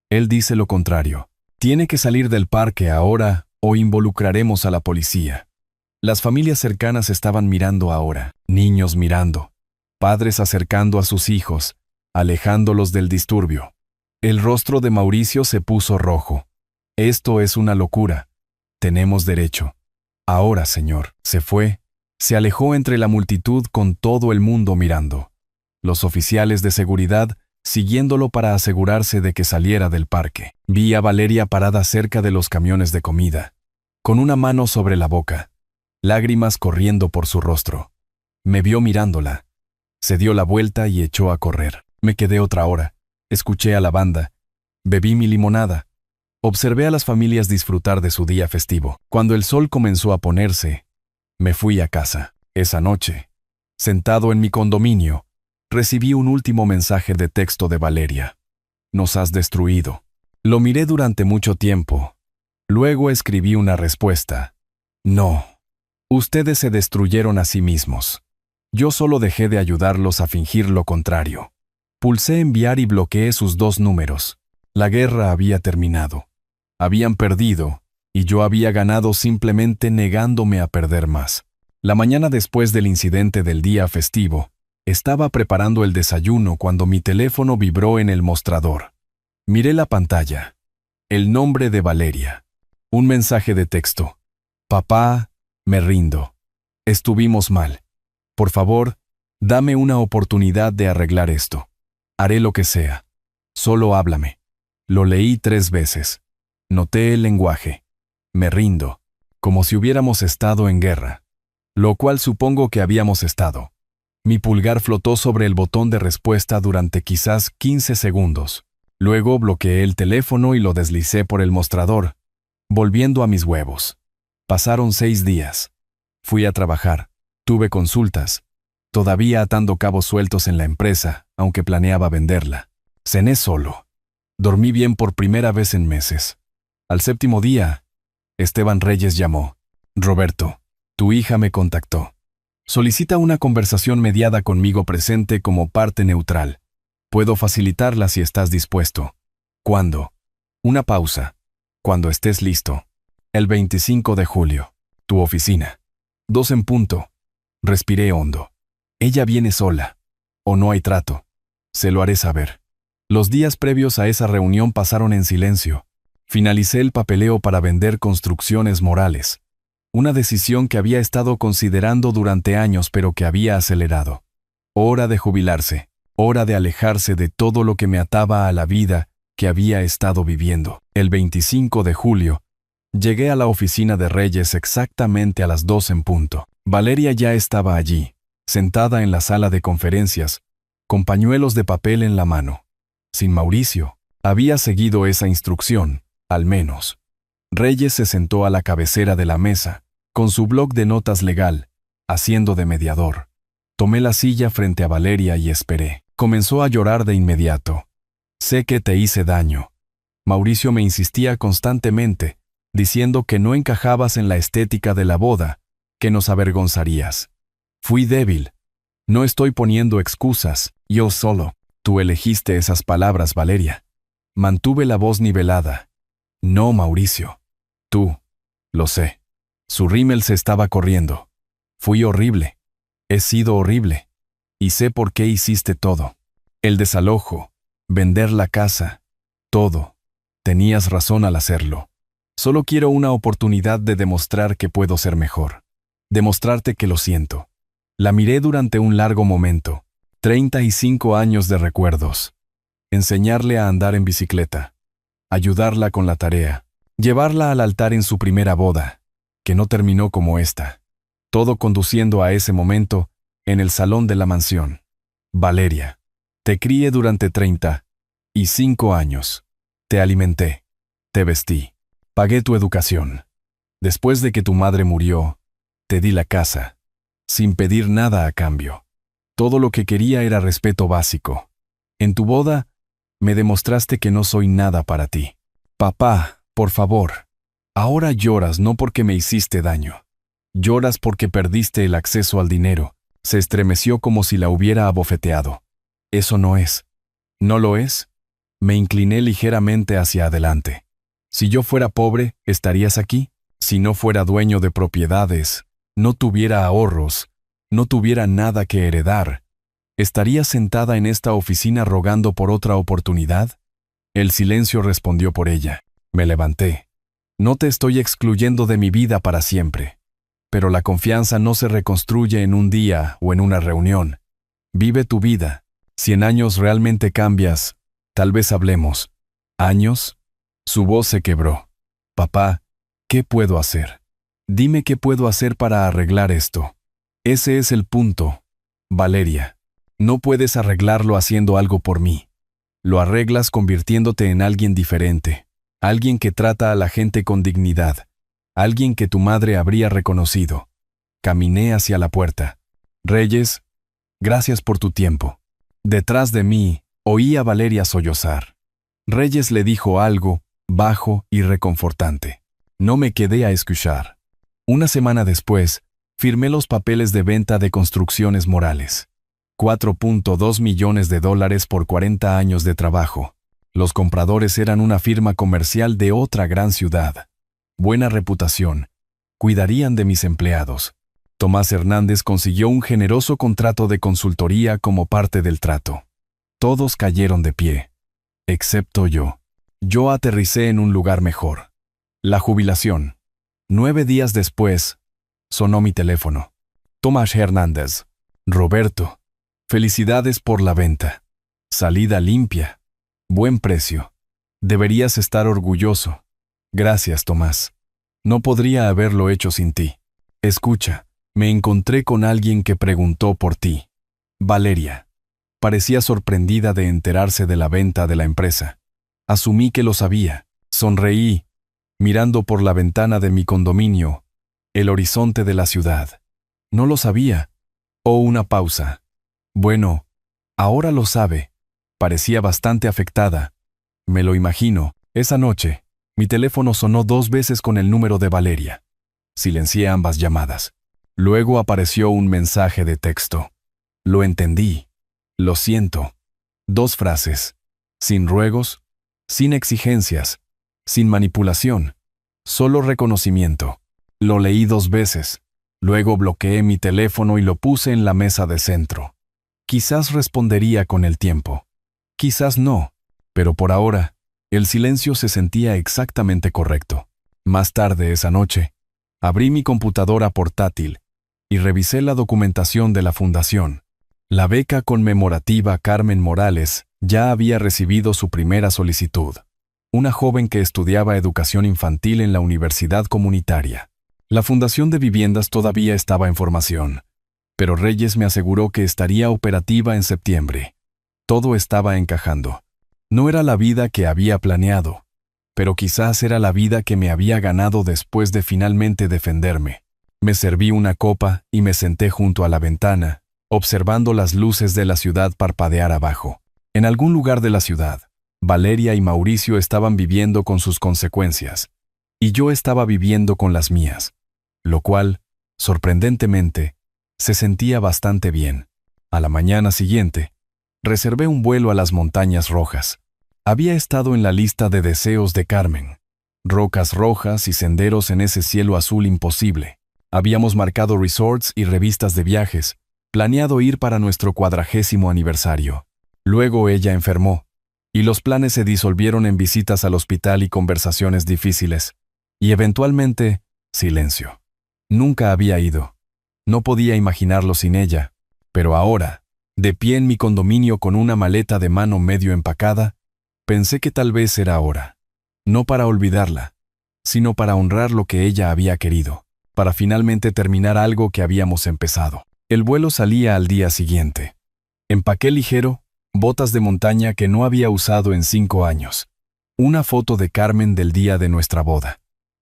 Él dice lo contrario. Tiene que salir del parque ahora o involucraremos a la policía. Las familias cercanas estaban mirando ahora, niños mirando, padres acercando a sus hijos, alejándolos del disturbio. El rostro de Mauricio se puso rojo. Esto es una locura. Tenemos derecho. Ahora, señor, se fue. Se alejó entre la multitud con todo el mundo mirando. Los oficiales de seguridad siguiéndolo para asegurarse de que saliera del parque. Vi a Valeria parada cerca de los camiones de comida, con una mano sobre la boca, lágrimas corriendo por su rostro. Me vio mirándola. Se dio la vuelta y echó a correr. Me quedé otra hora. Escuché a la banda. Bebí mi limonada. Observé a las familias disfrutar de su día festivo. Cuando el sol comenzó a ponerse, me fui a casa. Esa noche, sentado en mi condominio, recibí un último mensaje de texto de Valeria. Nos has destruido. Lo miré durante mucho tiempo. Luego escribí una respuesta. No. Ustedes se destruyeron a sí mismos. Yo solo dejé de ayudarlos a fingir lo contrario. Pulsé enviar y bloqueé sus 2 números. La guerra había terminado. Habían perdido, y yo había ganado simplemente negándome a perder más. La mañana después del incidente del día festivo, estaba preparando el desayuno cuando mi teléfono vibró en el mostrador. Miré la pantalla. El nombre de Valeria. Un mensaje de texto. Papá, me rindo. Estuvimos mal. Por favor, dame una oportunidad de arreglar esto. Haré lo que sea. Solo háblame. Lo leí 3 veces. Noté el lenguaje. Me rindo. Como si hubiéramos estado en guerra. Lo cual supongo que habíamos estado. Mi pulgar flotó sobre el botón de respuesta durante quizás 15 segundos. Luego bloqueé el teléfono y lo deslicé por el mostrador, volviendo a mis huevos. Pasaron 6 días. Fui a trabajar. Tuve consultas. Todavía atando cabos sueltos en la empresa, aunque planeaba venderla. Cené solo. Dormí bien por primera vez en meses. Al 7º día, Esteban Reyes llamó. Roberto, tu hija me contactó. Solicita una conversación mediada conmigo presente como parte neutral. Puedo facilitarla si estás dispuesto. ¿Cuándo? Una pausa. Cuando estés listo. El 25 de julio. Tu oficina. 2 en punto. Respiré hondo. Ella viene sola. O no hay trato. Se lo haré saber. Los días previos a esa reunión pasaron en silencio. Finalicé el papeleo para vender Construcciones Morales. Una decisión que había estado considerando durante años pero que había acelerado. Hora de jubilarse, hora de alejarse de todo lo que me ataba a la vida que había estado viviendo. El 25 de julio, llegué a la oficina de Reyes exactamente a las 2 en punto. Valeria ya estaba allí, sentada en la sala de conferencias, con pañuelos de papel en la mano. Sin Mauricio, había seguido esa instrucción, al menos. Reyes se sentó a la cabecera de la mesa, con su bloc de notas legal, haciendo de mediador. Tomé la silla frente a Valeria y esperé. Comenzó a llorar de inmediato. Sé que te hice daño. Mauricio me insistía constantemente, diciendo que no encajabas en la estética de la boda, que nos avergonzarías. Fui débil. No estoy poniendo excusas, yo solo. Tú elegiste esas palabras, Valeria. Mantuve la voz nivelada. No, Mauricio. Tú. Lo sé. Su rímel se estaba corriendo. Fui horrible. He sido horrible. Y sé por qué hiciste todo. El desalojo, vender la casa, todo. Tenías razón al hacerlo. Solo quiero una oportunidad de demostrar que puedo ser mejor. Demostrarte que lo siento. La miré durante un largo momento. 35 años de recuerdos. enseñarle a andar en bicicleta, ayudarla con la tarea, llevarla al altar en su primera boda, que no terminó como esta. Todo conduciendo a ese momento en el salón de la mansión. Valeria, te crié durante 35 años. Te alimenté, te vestí, pagué tu educación. Después de que tu madre murió, te di la casa, sin pedir nada a cambio. Todo lo que quería era respeto básico. En tu boda, me demostraste que no soy nada para ti. Papá, por favor. Ahora lloras no porque me hiciste daño. Lloras porque perdiste el acceso al dinero. Se estremeció como si la hubiera abofeteado. Eso no es. ¿No lo es? Me incliné ligeramente hacia adelante. Si yo fuera pobre, ¿estarías aquí? Si no fuera dueño de propiedades, no tuviera ahorros, no tuviera nada que heredar, ¿estarías sentada en esta oficina rogando por otra oportunidad? El silencio respondió por ella. Me levanté. No te estoy excluyendo de mi vida para siempre. Pero la confianza no se reconstruye en un día o en una reunión. Vive tu vida. Si en años realmente cambias, tal vez hablemos. ¿Años? Su voz se quebró. Papá, ¿qué puedo hacer? Dime qué puedo hacer para arreglar esto. Ese es el punto, Valeria. No puedes arreglarlo haciendo algo por mí. Lo arreglas convirtiéndote en alguien diferente, alguien que trata a la gente con dignidad, alguien que tu madre habría reconocido. Caminé hacia la puerta. Reyes, gracias por tu tiempo. Detrás de mí, oí a Valeria sollozar. Reyes le dijo algo, bajo y reconfortante. No me quedé a escuchar. Una semana después, firmé los papeles de venta de Construcciones Morales. $4.2 millones por 40 años de trabajo. Los compradores eran una firma comercial de otra gran ciudad. Buena reputación. Cuidarían de mis empleados. Tomás Hernández consiguió un generoso contrato de consultoría como parte del trato. Todos cayeron de pie, excepto yo. Yo aterricé en un lugar mejor. La jubilación. 9 días después, sonó mi teléfono. Tomás Hernández. Roberto. Felicidades por la venta. Salida limpia. Buen precio. Deberías estar orgulloso. Gracias, Tomás. No podría haberlo hecho sin ti. Escucha, me encontré con alguien que preguntó por ti. Valeria. Parecía sorprendida de enterarse de la venta de la empresa. Asumí que lo sabía. Sonreí, mirando por la ventana de mi condominio, el horizonte de la ciudad. No lo sabía. Una pausa. Bueno, ahora lo sabe. Parecía bastante afectada. Me lo imagino. Esa noche, mi teléfono sonó 2 veces con el número de Valeria. Silencié ambas llamadas. Luego apareció un mensaje de texto. Lo entendí. Lo siento. 2 frases. Sin ruegos, sin exigencias, sin manipulación. Solo reconocimiento. Lo leí 2 veces. Luego bloqueé mi teléfono y lo puse en la mesa de centro. Quizás respondería con el tiempo. Quizás no. Pero por ahora, el silencio se sentía exactamente correcto. Más tarde esa noche, abrí mi computadora portátil y revisé la documentación de la fundación. La beca conmemorativa Carmen Morales ya había recibido su primera solicitud. Una joven que estudiaba educación infantil en la universidad comunitaria. La Fundación de Viviendas todavía estaba en formación, pero Reyes me aseguró que estaría operativa en septiembre. Todo estaba encajando. No era la vida que había planeado, pero quizás era la vida que me había ganado después de finalmente defenderme. Me serví una copa y me senté junto a la ventana, observando las luces de la ciudad parpadear abajo. En algún lugar de la ciudad, Valeria y Mauricio estaban viviendo con sus consecuencias, y yo estaba viviendo con las mías, lo cual, sorprendentemente, se sentía bastante bien. A la mañana siguiente, reservé un vuelo a las Montañas Rojas. Había estado en la lista de deseos de Carmen. Rocas rojas y senderos en ese cielo azul imposible. Habíamos marcado resorts y revistas de viajes, planeado ir para nuestro 40º aniversario. Luego ella enfermó, y los planes se disolvieron en visitas al hospital y conversaciones difíciles. Y eventualmente, silencio. Nunca había ido. No podía imaginarlo sin ella, pero ahora, De pie en mi condominio con una maleta de mano medio empacada, pensé que tal vez era hora. No para olvidarla, sino para honrar lo que ella había querido, para finalmente terminar algo que habíamos empezado. El vuelo salía al día siguiente. Empaqué ligero, botas de montaña que no había usado en 5 años. Una foto de Carmen del día de nuestra boda.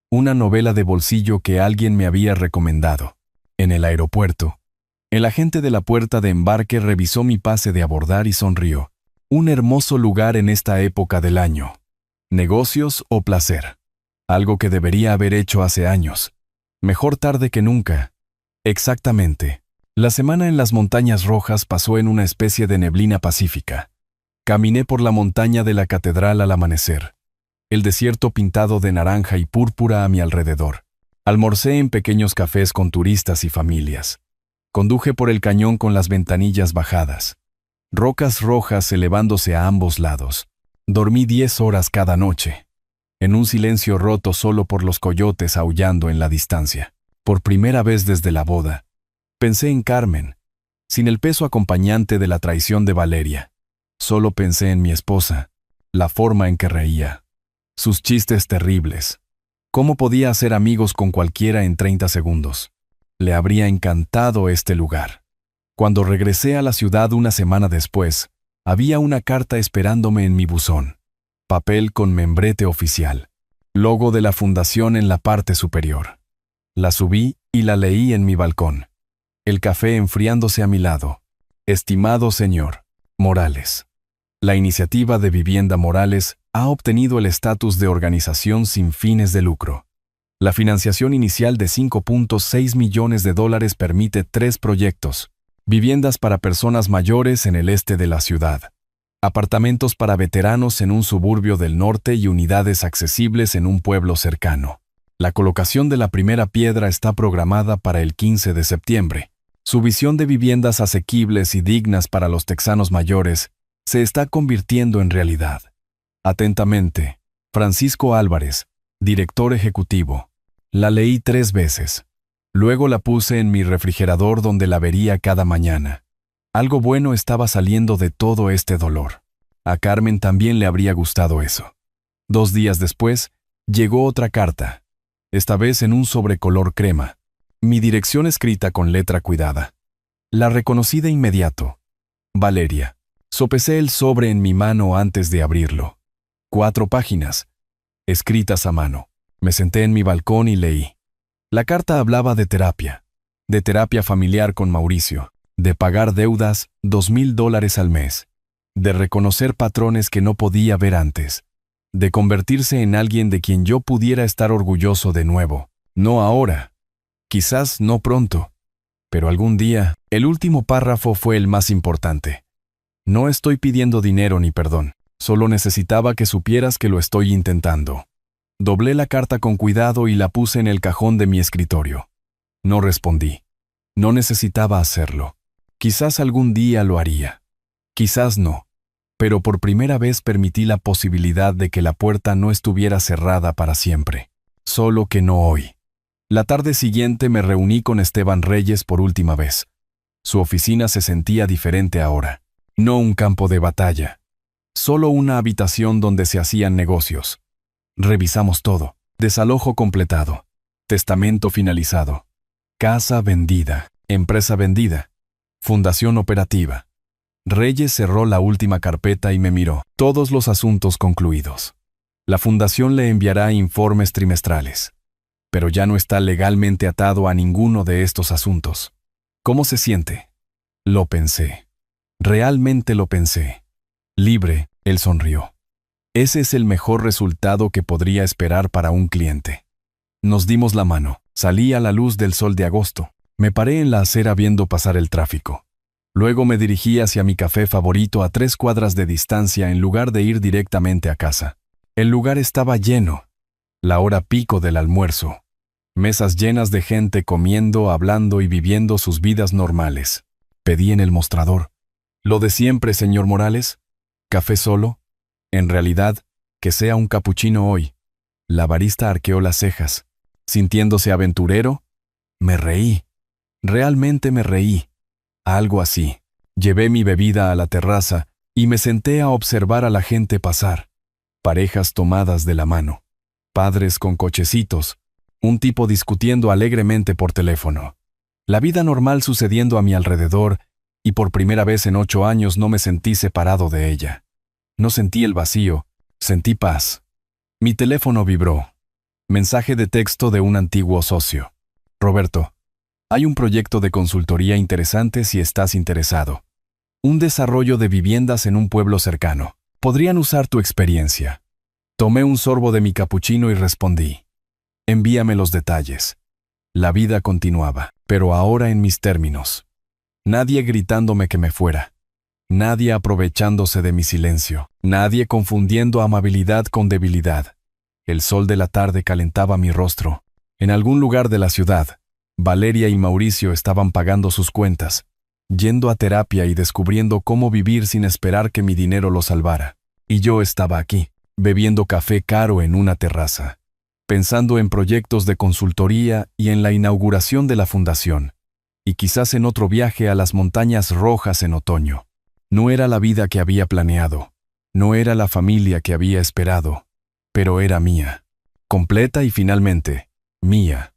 Una novela de bolsillo que alguien me había recomendado. En el aeropuerto, el agente de la puerta de embarque revisó mi pase de abordar y sonrió. Un hermoso lugar en esta época del año. Negocios o placer. Algo que debería haber hecho hace años. Mejor tarde que nunca. Exactamente. La semana en las Montañas Rojas pasó en una especie de neblina pacífica. Caminé por la montaña de la catedral al amanecer. El desierto pintado de naranja y púrpura a mi alrededor. Almorcé en pequeños cafés con turistas y familias. Conduje por el cañón con las ventanillas bajadas. Rocas rojas elevándose a ambos lados. Dormí 10 horas cada noche. En un silencio roto solo por los coyotes aullando en la distancia. Por primera vez desde la boda. Pensé en Carmen, sin el peso acompañante de la traición de Valeria. Solo pensé en mi esposa, la forma en que reía. Sus chistes terribles. ¿Cómo podía hacer amigos con cualquiera en 30 segundos? Le habría encantado este lugar. Cuando regresé a la ciudad una semana después, había una carta esperándome en mi buzón. Papel con membrete oficial. Logo de la fundación en la parte superior. La subí y la leí en mi balcón. El café enfriándose a mi lado. Estimado señor Morales. La iniciativa de Vivienda Morales ha obtenido el estatus de organización sin fines de lucro. La financiación inicial de $5.6 millones permite 3 proyectos. Viviendas para personas mayores en el este de la ciudad. Apartamentos para veteranos en un suburbio del norte y unidades accesibles en un pueblo cercano. La colocación de la primera piedra está programada para el 15 de septiembre. Su visión de viviendas asequibles y dignas para los texanos mayores se está convirtiendo en realidad. Atentamente, Francisco Álvarez, director ejecutivo. La leí 3 veces. Luego la puse en mi refrigerador donde la vería cada mañana. Algo bueno estaba saliendo de todo este dolor. A Carmen también le habría gustado eso. 2 días después, llegó otra carta. Esta vez en un sobrecolor crema. Mi dirección escrita con letra cuidada. La reconocí de inmediato. Valeria. Sopesé el sobre en mi mano antes de abrirlo. 4 páginas. Escritas a mano. Me senté en mi balcón y leí. La carta hablaba de terapia familiar con Mauricio, de pagar deudas, $2,000 al mes, de reconocer patrones que no podía ver antes, de convertirse en alguien de quien yo pudiera estar orgulloso de nuevo, no ahora, quizás no pronto, pero algún día. El último párrafo fue el más importante. No estoy pidiendo dinero ni perdón, solo necesitaba que supieras que lo estoy intentando. Doblé la carta con cuidado y la puse en el cajón de mi escritorio. No respondí. No necesitaba hacerlo. Quizás algún día lo haría. Quizás no. Pero por primera vez permití la posibilidad de que la puerta no estuviera cerrada para siempre. Solo que no hoy. La tarde siguiente me reuní con Esteban Reyes por última vez. Su oficina se sentía diferente ahora. No un campo de batalla. Solo una habitación donde se hacían negocios. Revisamos todo. Desalojo completado. Testamento finalizado. Casa vendida. Empresa vendida. Fundación operativa. Reyes cerró la última carpeta y me miró. Todos los asuntos concluidos. La fundación le enviará informes trimestrales. Pero ya no está legalmente atado a ninguno de estos asuntos. ¿Cómo se siente? Lo pensé. Realmente lo pensé. Libre, él sonrió. Ese es el mejor resultado que podría esperar para un cliente. Nos dimos la mano. Salí a la luz del sol de agosto. Me paré en la acera viendo pasar el tráfico. Luego me dirigí hacia mi café favorito a 3 cuadras de distancia en lugar de ir directamente a casa. El lugar estaba lleno. La hora pico del almuerzo. Mesas llenas de gente comiendo, hablando y viviendo sus vidas normales. Pedí en el mostrador. ¿Lo de siempre, señor Morales? ¿Café solo? En realidad, que sea un capuchino hoy. La barista arqueó las cejas. Sintiéndose aventurero, me reí. Realmente me reí. Algo así. Llevé mi bebida a la terraza y me senté a observar a la gente pasar. Parejas tomadas de la mano, padres con cochecitos, un tipo discutiendo alegremente por teléfono. La vida normal sucediendo a mi alrededor, y por primera vez en 8 años no me sentí separado de ella. No sentí el vacío, sentí paz. Mi teléfono vibró. Mensaje de texto de un antiguo socio. Roberto, hay un proyecto de consultoría interesante si estás interesado. Un desarrollo de viviendas en un pueblo cercano. Podrían usar tu experiencia. Tomé un sorbo de mi capuchino y respondí. Envíame los detalles. La vida continuaba, pero ahora en mis términos. Nadie gritándome que me fuera. Nadie aprovechándose de mi silencio. Nadie confundiendo amabilidad con debilidad. El sol de la tarde calentaba mi rostro. En algún lugar de la ciudad, Valeria y Mauricio estaban pagando sus cuentas, yendo a terapia y descubriendo cómo vivir sin esperar que mi dinero lo salvara. Y yo estaba aquí, bebiendo café caro en una terraza, pensando en proyectos de consultoría y en la inauguración de la fundación, y quizás en otro viaje a las montañas rojas en otoño. No era la vida que había planeado, no era la familia que había esperado, pero era mía, completa y finalmente, mía.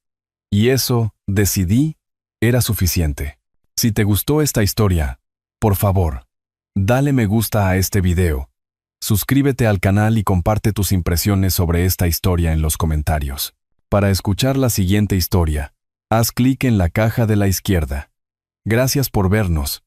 Y eso, decidí, era suficiente. Si te gustó esta historia, por favor, dale me gusta a este video, suscríbete al canal y comparte tus impresiones sobre esta historia en los comentarios. Para escuchar la siguiente historia, haz clic en la caja de la izquierda. Gracias por vernos.